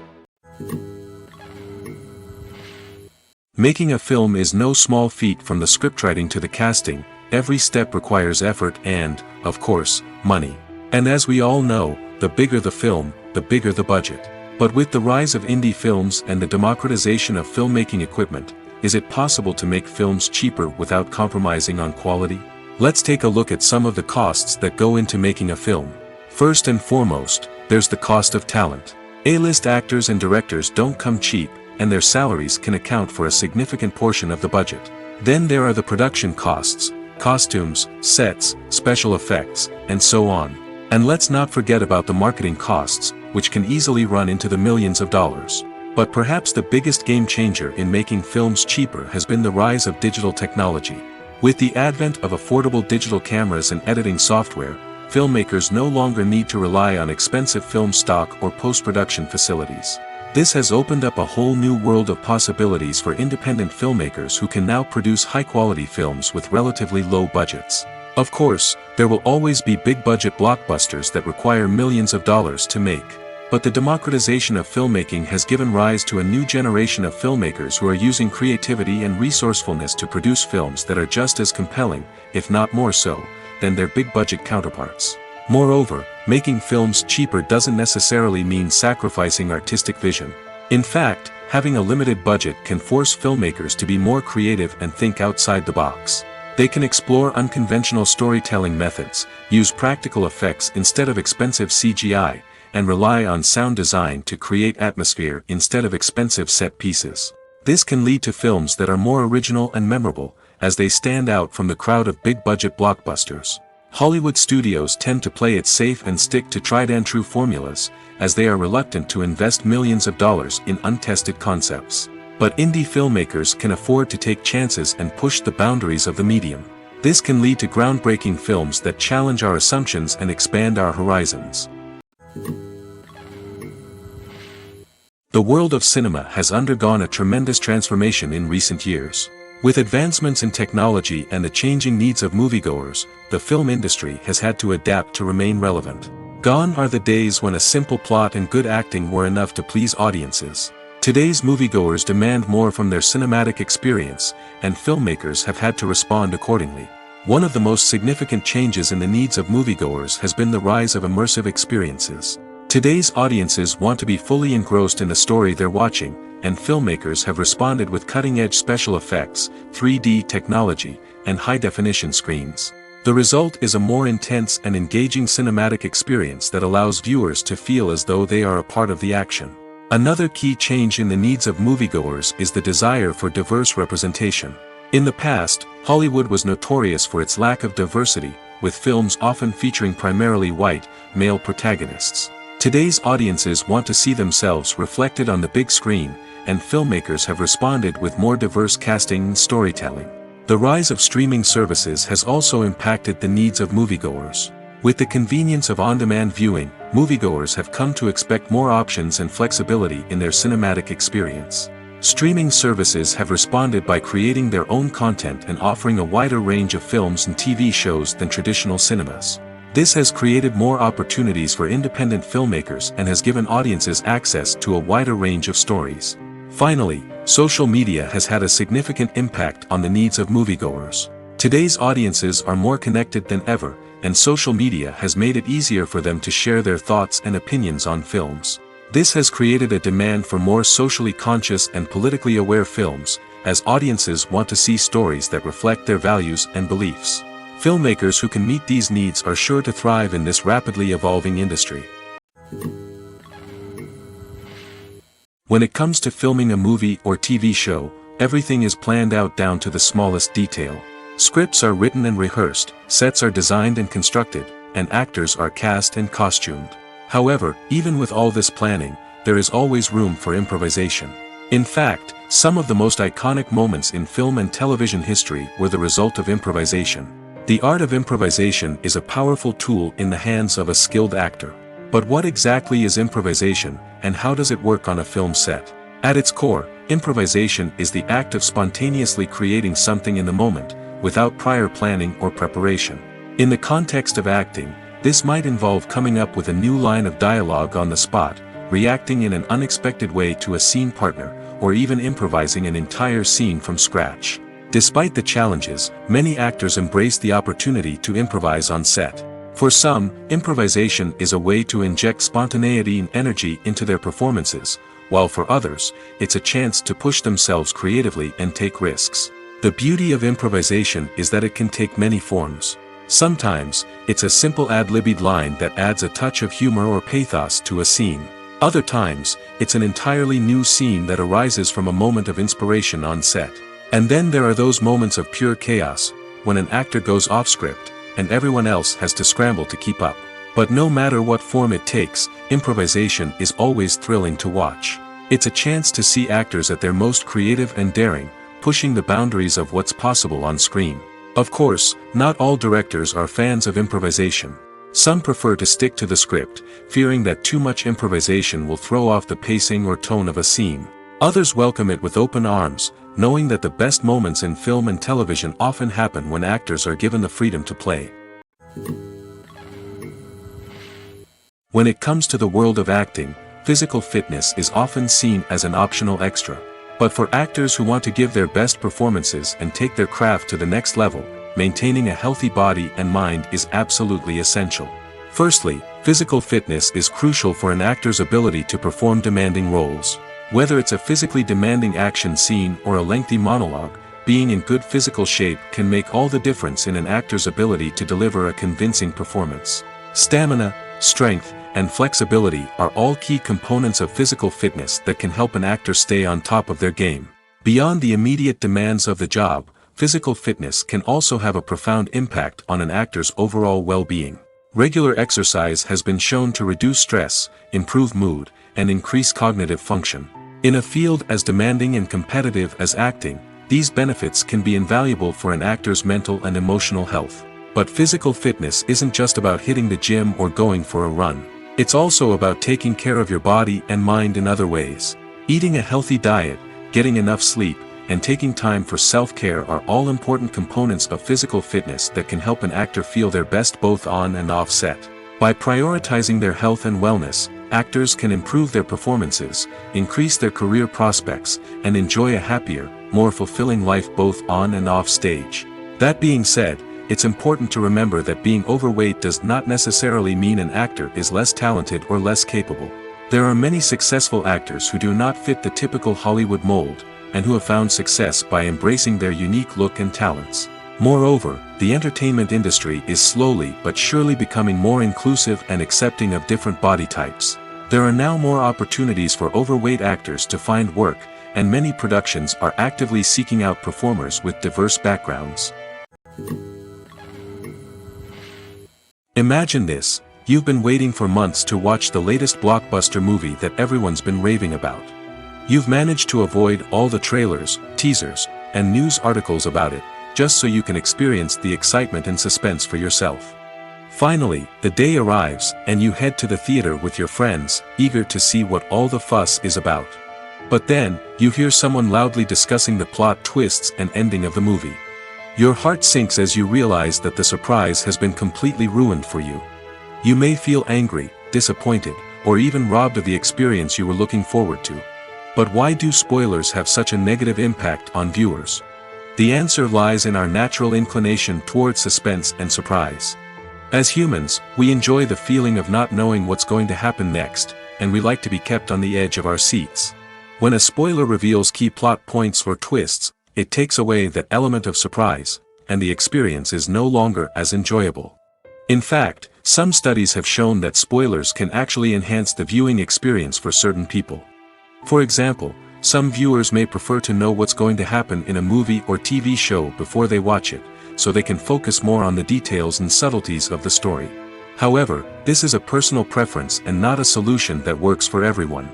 Making a film is no small feat. From the scriptwriting to the casting, every step requires effort and, of course, money. And as we all know, the bigger the film, the bigger the budget. But with the rise of indie films and the democratization of filmmaking equipment, is it possible to make films cheaper without compromising on quality? Let's take a look at some of the costs that go into making a film. First and foremost, there's the cost of talent. A-list actors and directors don't come cheap, and their salaries can account for a significant portion of the budget. Then there are the production costs, costumes, sets, special effects, and so on. And let's not forget about the marketing costs, which can easily run into the millions of dollars. But perhaps the biggest game changer in making films cheaper has been the rise of digital technology. With the advent of affordable digital cameras and editing software, filmmakers no longer need to rely on expensive film stock or post-production facilities. This has opened up a whole new world of possibilities for independent filmmakers who can now produce high-quality films with relatively low budgets. Of course, there will always be big-budget blockbusters that require millions of dollars to make. But the democratization of filmmaking has given rise to a new generation of filmmakers who are using creativity and resourcefulness to produce films that are just as compelling, if not more so, than their big-budget counterparts. Moreover, making films cheaper doesn't necessarily mean sacrificing artistic vision. In fact, having a limited budget can force filmmakers to be more creative and think outside the box. They can explore unconventional storytelling methods, use practical effects instead of expensive CGI, and rely on sound design to create atmosphere instead of expensive set pieces. This can lead to films that are more original and memorable, as they stand out from the crowd of big-budget blockbusters. Hollywood studios tend to play it safe and stick to tried-and-true formulas, as they are reluctant to invest millions of dollars in untested concepts. But indie filmmakers can afford to take chances and push the boundaries of the medium. This can lead to groundbreaking films that challenge our assumptions and expand our horizons. The world of cinema has undergone a tremendous transformation in recent years. With advancements in technology and the changing needs of moviegoers, the film industry has had to adapt to remain relevant. Gone are the days when a simple plot and good acting were enough to please audiences. Today's moviegoers demand more from their cinematic experience, and filmmakers have had to respond accordingly. One of the most significant changes in the needs of moviegoers has been the rise of immersive experiences. Today's audiences want to be fully engrossed in the story they're watching, and filmmakers have responded with cutting-edge special effects, 3D technology, and high-definition screens. The result is a more intense and engaging cinematic experience that allows viewers to feel as though they are a part of the action. Another key change in the needs of moviegoers is the desire for diverse representation. In the past, Hollywood was notorious for its lack of diversity, with films often featuring primarily white, male protagonists. Today's audiences want to see themselves reflected on the big screen, and filmmakers have responded with more diverse casting and storytelling. The rise of streaming services has also impacted the needs of moviegoers. With the convenience of on-demand viewing, moviegoers have come to expect more options and flexibility in their cinematic experience. Streaming services have responded by creating their own content and offering a wider range of films and TV shows than traditional cinemas. This has created more opportunities for independent filmmakers and has given audiences access to a wider range of stories. Finally, social media has had a significant impact on the needs of moviegoers. Today's audiences are more connected than ever, and social media has made it easier for them to share their thoughts and opinions on films. This has created a demand for more socially conscious and politically aware films, as audiences want to see stories that reflect their values and beliefs. Filmmakers who can meet these needs are sure to thrive in this rapidly evolving industry. When it comes to filming a movie or TV show, everything is planned out down to the smallest detail. Scripts are written and rehearsed, sets are designed and constructed, and actors are cast and costumed. However, even with all this planning, there is always room for improvisation. In fact, some of the most iconic moments in film and television history were the result of improvisation. The art of improvisation is a powerful tool in the hands of a skilled actor. But what exactly is improvisation, and how does it work on a film set? At its core, improvisation is the act of spontaneously creating something in the moment, without prior planning or preparation. In the context of acting, this might involve coming up with a new line of dialogue on the spot, reacting in an unexpected way to a scene partner, or even improvising an entire scene from scratch. Despite the challenges, many actors embrace the opportunity to improvise on set. For some, improvisation is a way to inject spontaneity and energy into their performances, while for others, it's a chance to push themselves creatively and take risks. The beauty of improvisation is that it can take many forms. Sometimes, it's a simple ad-libbed line that adds a touch of humor or pathos to a scene. Other times, it's an entirely new scene that arises from a moment of inspiration on set. And then there are those moments of pure chaos, when an actor goes off script, and everyone else has to scramble to keep up. But no matter what form it takes, improvisation is always thrilling to watch. It's a chance to see actors at their most creative and daring, pushing the boundaries of what's possible on screen. Of course, not all directors are fans of improvisation. Some prefer to stick to the script, fearing that too much improvisation will throw off the pacing or tone of a scene. Others welcome it with open arms, knowing that the best moments in film and television often happen when actors are given the freedom to play. When it comes to the world of acting, physical fitness is often seen as an optional extra. But for actors who want to give their best performances and take their craft to the next level, maintaining a healthy body and mind is absolutely essential. Firstly, physical fitness is crucial for an actor's ability to perform demanding roles. Whether it's a physically demanding action scene or a lengthy monologue, being in good physical shape can make all the difference in an actor's ability to deliver a convincing performance. Stamina, strength, and flexibility are all key components of physical fitness that can help an actor stay on top of their game. Beyond the immediate demands of the job, physical fitness can also have a profound impact on an actor's overall well-being. Regular exercise has been shown to reduce stress, improve mood, and increase cognitive function. In a field as demanding and competitive as acting, these benefits can be invaluable for an actor's mental and emotional health. But physical fitness isn't just about hitting the gym or going for a run. It's also about taking care of your body and mind in other ways. Eating a healthy diet, getting enough sleep, and taking time for self-care are all important components of physical fitness that can help an actor feel their best both on and off set. By prioritizing their health and wellness, actors can improve their performances, increase their career prospects, and enjoy a happier, more fulfilling life both on and off stage. That being said, it's important to remember that being overweight does not necessarily mean an actor is less talented or less capable. There are many successful actors who do not fit the typical Hollywood mold, and who have found success by embracing their unique look and talents. Moreover, the entertainment industry is slowly but surely becoming more inclusive and accepting of different body types. There are now more opportunities for overweight actors to find work, and many productions are actively seeking out performers with diverse backgrounds. Imagine this: you've been waiting for months to watch the latest blockbuster movie that everyone's been raving about. You've managed to avoid all the trailers, teasers, and news articles about it, just so you can experience the excitement and suspense for yourself. Finally, the day arrives, and you head to the theater with your friends, eager to see what all the fuss is about. But then, you hear someone loudly discussing the plot twists and ending of the movie. Your heart sinks as you realize that the surprise has been completely ruined for you. You may feel angry, disappointed, or even robbed of the experience you were looking forward to. But why do spoilers have such a negative impact on viewers? The answer lies in our natural inclination towards suspense and surprise. As humans, we enjoy the feeling of not knowing what's going to happen next, and we like to be kept on the edge of our seats. When a spoiler reveals key plot points or twists, it takes away that element of surprise, and the experience is no longer as enjoyable. In fact, some studies have shown that spoilers can actually enhance the viewing experience for certain people. For example, some viewers may prefer to know what's going to happen in a movie or TV show before they watch it, so they can focus more on the details and subtleties of the story. However, this is a personal preference and not a solution that works for everyone.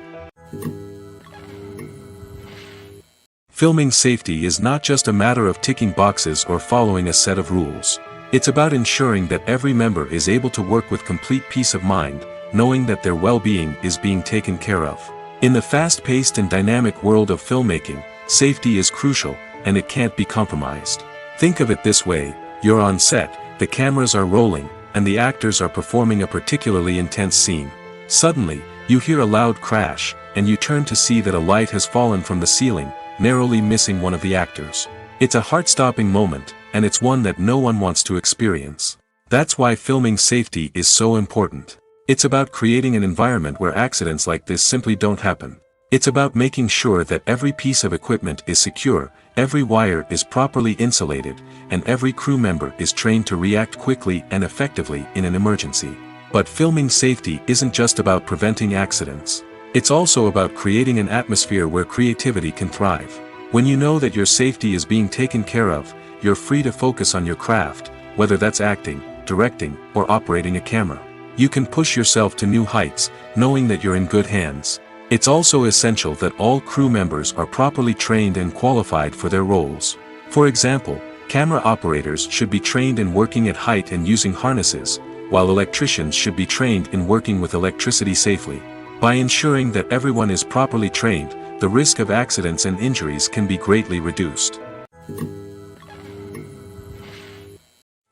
Filming safety is not just a matter of ticking boxes or following a set of rules. It's about ensuring that every member is able to work with complete peace of mind, knowing that their well-being is being taken care of. In the fast-paced and dynamic world of filmmaking, safety is crucial, and it can't be compromised. Think of it this way: you're on set, the cameras are rolling, and the actors are performing a particularly intense scene. Suddenly, you hear a loud crash, and you turn to see that a light has fallen from the ceiling, narrowly missing one of the actors. It's a heart-stopping moment, and it's one that no one wants to experience. That's why filming safety is so important. It's about creating an environment where accidents like this simply don't happen. It's about making sure that every piece of equipment is secure, every wire is properly insulated, and every crew member is trained to react quickly and effectively in an emergency. But filming safety isn't just about preventing accidents. It's also about creating an atmosphere where creativity can thrive. When you know that your safety is being taken care of, you're free to focus on your craft, whether that's acting, directing, or operating a camera. You can push yourself to new heights, knowing that you're in good hands. It's also essential that all crew members are properly trained and qualified for their roles. For example, camera operators should be trained in working at height and using harnesses, while electricians should be trained in working with electricity safely. By ensuring that everyone is properly trained, the risk of accidents and injuries can be greatly reduced.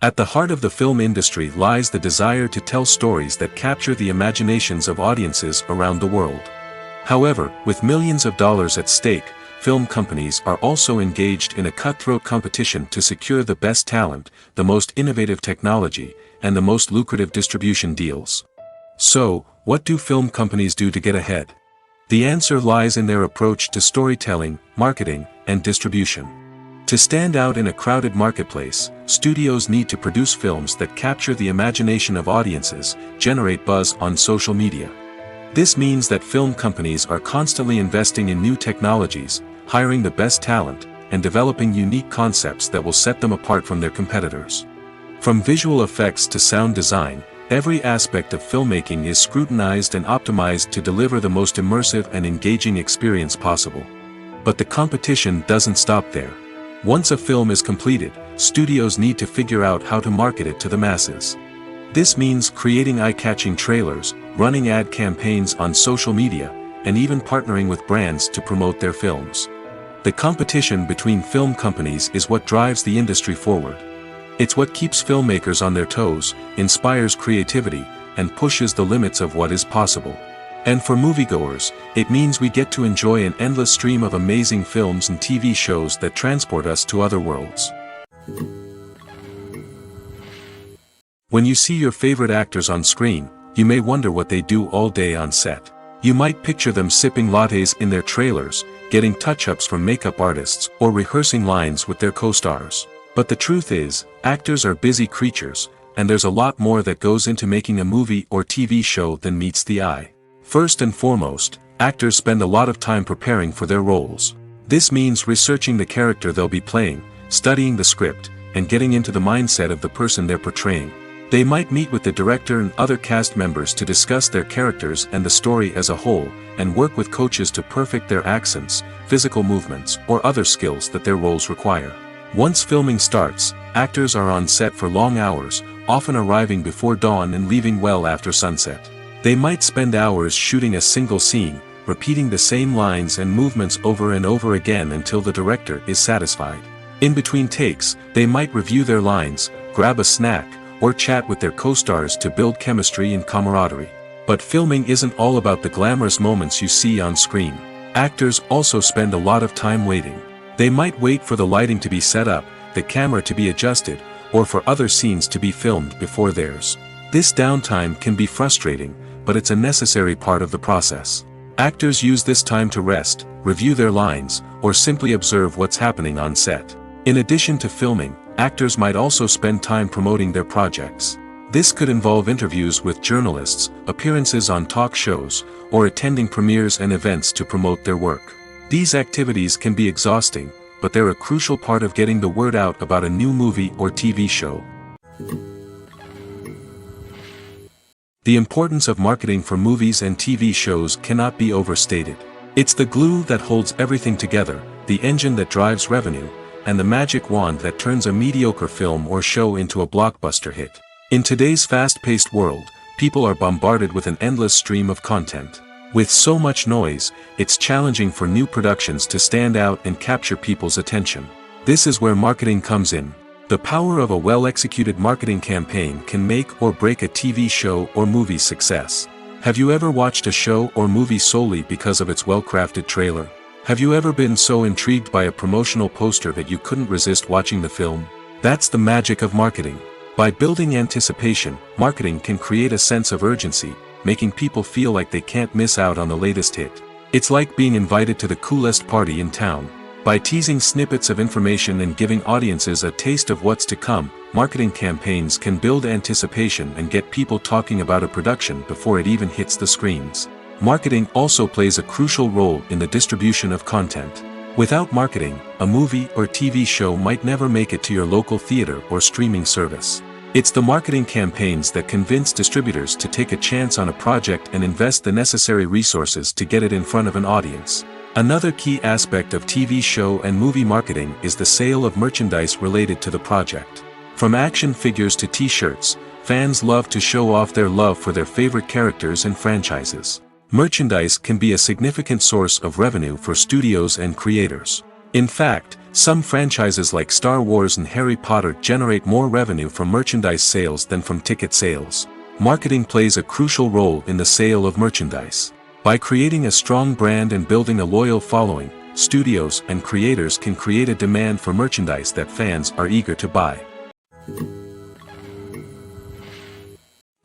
At the heart of the film industry lies the desire to tell stories that capture the imaginations of audiences around the world. However, with millions of dollars at stake, film companies are also engaged in a cutthroat competition to secure the best talent, the most innovative technology, and the most lucrative distribution deals. So, what do film companies do to get ahead? The answer lies in their approach to storytelling, marketing, and distribution. To stand out in a crowded marketplace, studios need to produce films that capture the imagination of audiences, generate buzz on social media. This means that film companies are constantly investing in new technologies, hiring the best talent, and developing unique concepts that will set them apart from their competitors. From visual effects to sound design, every aspect of filmmaking is scrutinized and optimized to deliver the most immersive and engaging experience possible. But the competition doesn't stop there. Once a film is completed, studios need to figure out how to market it to the masses. This means creating eye-catching trailers, running ad campaigns on social media, and even partnering with brands to promote their films. The competition between film companies is what drives the industry forward. It's what keeps filmmakers on their toes, inspires creativity, and pushes the limits of what is possible. And for moviegoers, it means we get to enjoy an endless stream of amazing films and TV shows that transport us to other worlds. When you see your favorite actors on screen, you may wonder what they do all day on set. You might picture them sipping lattes in their trailers, getting touch-ups from makeup artists, or rehearsing lines with their co-stars. But the truth is, actors are busy creatures, and there's a lot more that goes into making a movie or TV show than meets the eye. First and foremost, actors spend a lot of time preparing for their roles. This means researching the character they'll be playing, studying the script, and getting into the mindset of the person they're portraying. They might meet with the director and other cast members to discuss their characters and the story as a whole, and work with coaches to perfect their accents, physical movements, or other skills that their roles require. Once filming starts, actors are on set for long hours, often arriving before dawn and leaving well after sunset. They might spend hours shooting a single scene, repeating the same lines and movements over and over again until the director is satisfied. In between takes, they might review their lines, grab a snack, or chat with their co-stars to build chemistry and camaraderie. But filming isn't all about the glamorous moments you see on screen. Actors also spend a lot of time waiting. They might wait for the lighting to be set up, the camera to be adjusted, or for other scenes to be filmed before theirs. This downtime can be frustrating, but it's a necessary part of the process. Actors use this time to rest, review their lines, or simply observe what's happening on set. In addition to filming, actors might also spend time promoting their projects. This could involve interviews with journalists, appearances on talk shows, or attending premieres and events to promote their work. These activities can be exhausting, but they're a crucial part of getting the word out about a new movie or TV show. The importance of marketing for movies and TV shows cannot be overstated. It's the glue that holds everything together, the engine that drives revenue, and the magic wand that turns a mediocre film or show into a blockbuster hit. In today's fast-paced world, people are bombarded with an endless stream of content. With so much noise, it's challenging for new productions to stand out and capture people's attention. This is where marketing comes in. The power of a well-executed marketing campaign can make or break a TV show or movie's success. Have you ever watched a show or movie solely because of its well-crafted trailer? Have you ever been so intrigued by a promotional poster that you couldn't resist watching the film? That's the magic of marketing. By building anticipation, marketing can create a sense of urgency, making people feel like they can't miss out on the latest hit. It's like being invited to the coolest party in town. By teasing snippets of information and giving audiences a taste of what's to come, marketing campaigns can build anticipation and get people talking about a production before it even hits the screens. Marketing also plays a crucial role in the distribution of content. Without marketing, a movie or TV show might never make it to your local theater or streaming service. It's the marketing campaigns that convince distributors to take a chance on a project and invest the necessary resources to get it in front of an audience. Another key aspect of TV show and movie marketing is the sale of merchandise related to the project. From action figures to t-shirts, fans love to show off their love for their favorite characters and franchises. Merchandise can be a significant source of revenue for studios and creators. In fact, some franchises like Star Wars and Harry Potter generate more revenue from merchandise sales than from ticket sales. Marketing plays a crucial role in the sale of merchandise. By creating a strong brand and building a loyal following, studios and creators can create a demand for merchandise that fans are eager to buy.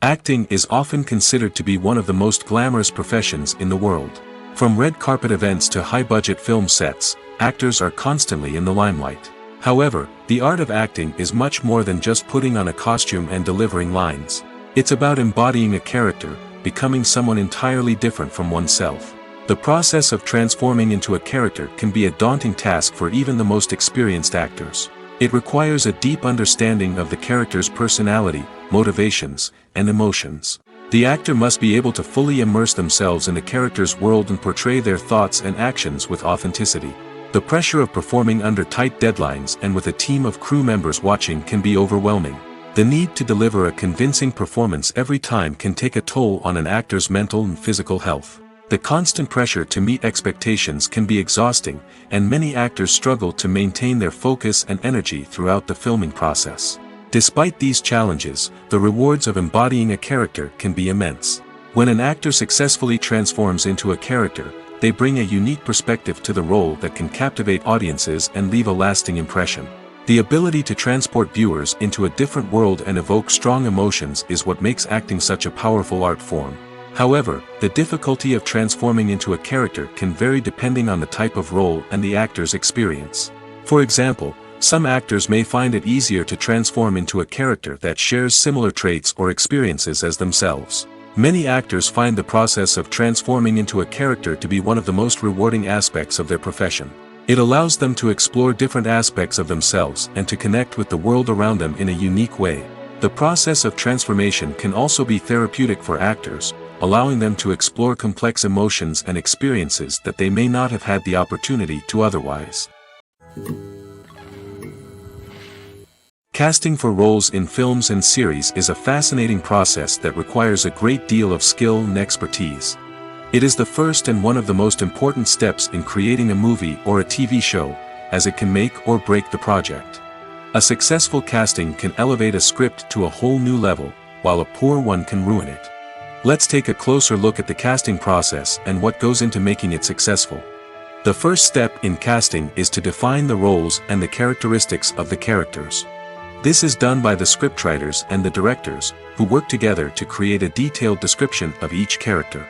Acting is often considered to be one of the most glamorous professions in the world. From red carpet events to high-budget film sets, actors are constantly in the limelight. However, the art of acting is much more than just putting on a costume and delivering lines. It's about embodying a character, becoming someone entirely different from oneself. The process of transforming into a character can be a daunting task for even the most experienced actors. It requires a deep understanding of the character's personality, motivations, and emotions. The actor must be able to fully immerse themselves in the character's world and portray their thoughts and actions with authenticity. The pressure of performing under tight deadlines and with a team of crew members watching can be overwhelming. The need to deliver a convincing performance every time can take a toll on an actor's mental and physical health. The constant pressure to meet expectations can be exhausting, and many actors struggle to maintain their focus and energy throughout the filming process. Despite these challenges, the rewards of embodying a character can be immense. When an actor successfully transforms into a character, they bring a unique perspective to the role that can captivate audiences and leave a lasting impression. The ability to transport viewers into a different world and evoke strong emotions is what makes acting such a powerful art form. However, the difficulty of transforming into a character can vary depending on the type of role and the actor's experience. For example, some actors may find it easier to transform into a character that shares similar traits or experiences as themselves. Many actors find the process of transforming into a character to be one of the most rewarding aspects of their profession. It allows them to explore different aspects of themselves and to connect with the world around them in a unique way. The process of transformation can also be therapeutic for actors, allowing them to explore complex emotions and experiences that they may not have had the opportunity to otherwise. Casting for roles in films and series is a fascinating process that requires a great deal of skill and expertise. It is the first and one of the most important steps in creating a movie or a TV show, as it can make or break the project. A successful casting can elevate a script to a whole new level, while a poor one can ruin it. Let's take a closer look at the casting process and what goes into making it successful. The first step in casting is to define the roles and the characteristics of the characters. This is done by the scriptwriters and the directors, who work together to create a detailed description of each character.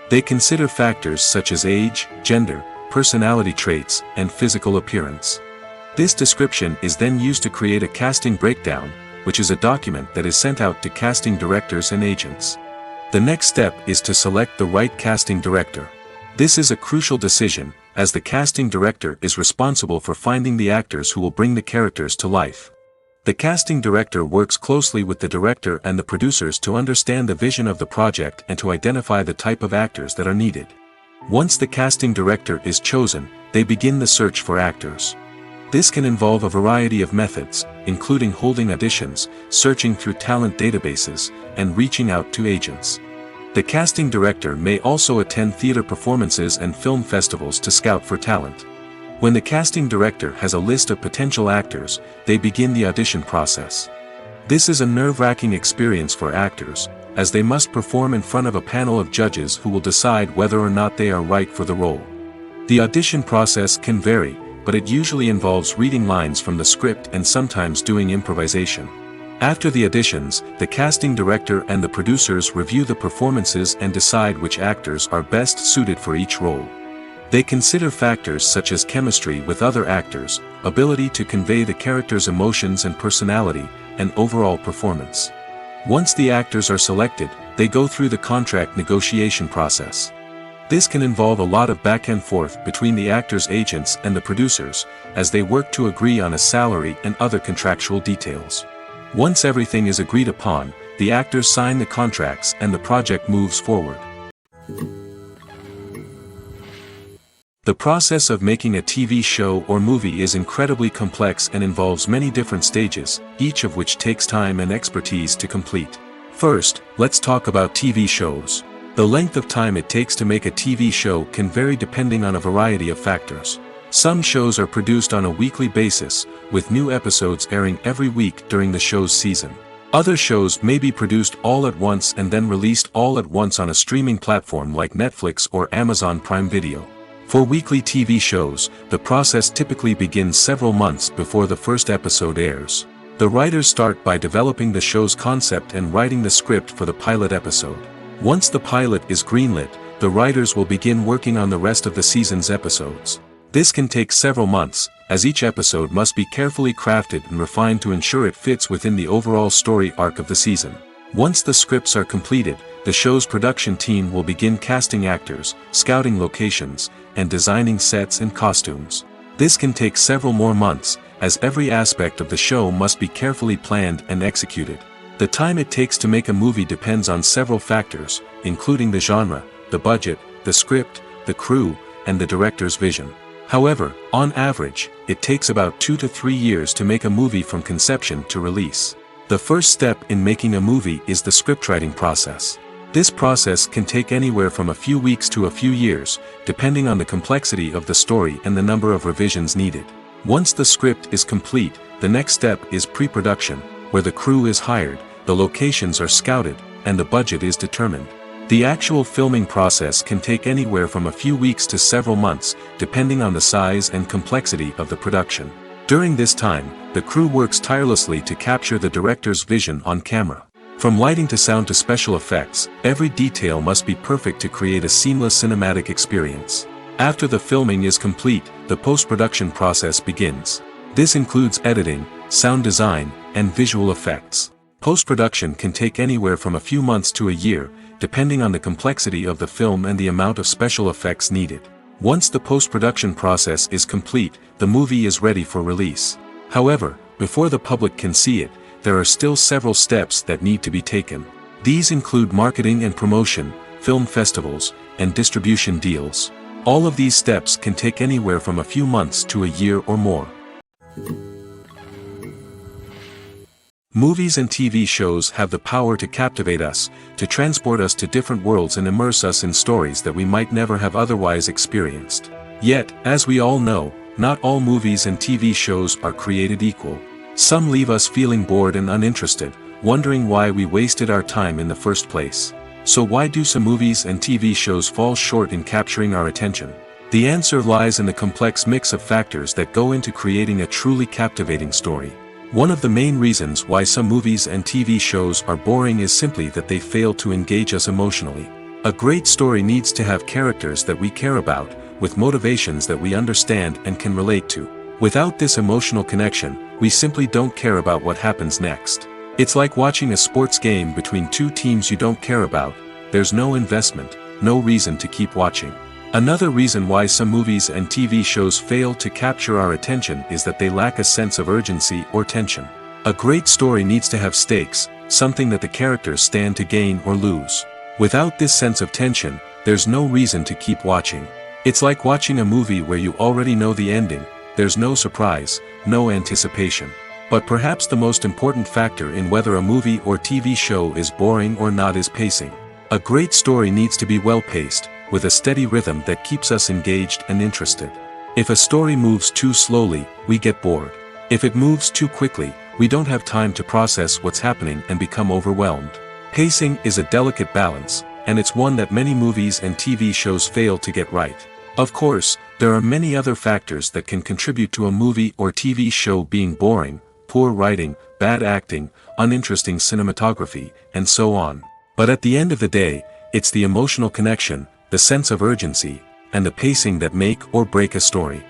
They consider factors such as age, gender, personality traits, and physical appearance. This description is then used to create a casting breakdown, which is a document that is sent out to casting directors and agents. The next step is to select the right casting director. This is a crucial decision, as the casting director is responsible for finding the actors who will bring the characters to life. The casting director works closely with the director and the producers to understand the vision of the project and to identify the type of actors that are needed. Once the casting director is chosen, they begin the search for actors. This can involve a variety of methods, including holding auditions, searching through talent databases, and reaching out to agents. The casting director may also attend theater performances and film festivals to scout for talent. When the casting director has a list of potential actors, they begin the audition process. This is a nerve-wracking experience for actors, as they must perform in front of a panel of judges who will decide whether or not they are right for the role. The audition process can vary, but it usually involves reading lines from the script and sometimes doing improvisation. After the auditions, the casting director and the producers review the performances and decide which actors are best suited for each role. They consider factors such as chemistry with other actors, ability to convey the character's emotions and personality, and overall performance. Once the actors are selected, they go through the contract negotiation process. This can involve a lot of back and forth between the actors' agents and the producers, as they work to agree on a salary and other contractual details. Once everything is agreed upon, the actors sign the contracts and the project moves forward. The process of making a TV show or movie is incredibly complex and involves many different stages, each of which takes time and expertise to complete. First, let's talk about TV shows. The length of time it takes to make a TV show can vary depending on a variety of factors. Some shows are produced on a weekly basis, with new episodes airing every week during the show's season. Other shows may be produced all at once and then released all at once on a streaming platform like Netflix or Amazon Prime Video. For weekly TV shows, the process typically begins several months before the first episode airs. The writers start by developing the show's concept and writing the script for the pilot episode. Once the pilot is greenlit, the writers will begin working on the rest of the season's episodes. This can take several months, as each episode must be carefully crafted and refined to ensure it fits within the overall story arc of the season. Once the scripts are completed, the show's production team will begin casting actors, scouting locations, and designing sets and costumes. This can take several more months, as every aspect of the show must be carefully planned and executed. The time it takes to make a movie depends on several factors, including the genre, the budget, the script, the crew, and the director's vision. However, on average, it takes about 2 to 3 years to make a movie from conception to release. The first step in making a movie is the scriptwriting process. This process can take anywhere from a few weeks to a few years, depending on the complexity of the story and the number of revisions needed. Once the script is complete, the next step is pre-production, where the crew is hired, the locations are scouted, and the budget is determined. The actual filming process can take anywhere from a few weeks to several months, depending on the size and complexity of the production. During this time, the crew works tirelessly to capture the director's vision on camera. From lighting to sound to special effects, every detail must be perfect to create a seamless cinematic experience. After the filming is complete, the post-production process begins. This includes editing, sound design, and visual effects. Post-production can take anywhere from a few months to a year, depending on the complexity of the film and the amount of special effects needed. Once the post-production process is complete, the movie is ready for release. However, before the public can see it, there are still several steps that need to be taken. These include marketing and promotion, film festivals, and distribution deals. All of these steps can take anywhere from a few months to a year or more. Movies and TV shows have the power to captivate us, to transport us to different worlds and immerse us in stories that we might never have otherwise experienced. Yet, as we all know, not all movies and TV shows are created equal. Some leave us feeling bored and uninterested, wondering why we wasted our time in the first place. So why do some movies and TV shows fall short in capturing our attention? The answer lies in the complex mix of factors that go into creating a truly captivating story. One of the main reasons why some movies and TV shows are boring is simply that they fail to engage us emotionally. A great story needs to have characters that we care about, with motivations that we understand and can relate to. Without this emotional connection, we simply don't care about what happens next. It's like watching a sports game between two teams you don't care about. There's no investment, no reason to keep watching. Another reason why some movies and TV shows fail to capture our attention is that they lack a sense of urgency or tension. A great story needs to have stakes, something that the characters stand to gain or lose. Without this sense of tension, there's no reason to keep watching. It's like watching a movie where you already know the ending. There's no surprise, no anticipation. But perhaps the most important factor in whether a movie or TV show is boring or not is pacing. A great story needs to be well-paced, with a steady rhythm that keeps us engaged and interested. If a story moves too slowly, we get bored. If it moves too quickly, we don't have time to process what's happening and become overwhelmed. Pacing is a delicate balance, and it's one that many movies and TV shows fail to get right. Of course, there are many other factors that can contribute to a movie or TV show being boring: poor writing, bad acting, uninteresting cinematography, and so on. But at the end of the day, it's the emotional connection, the sense of urgency, and the pacing that make or break a story.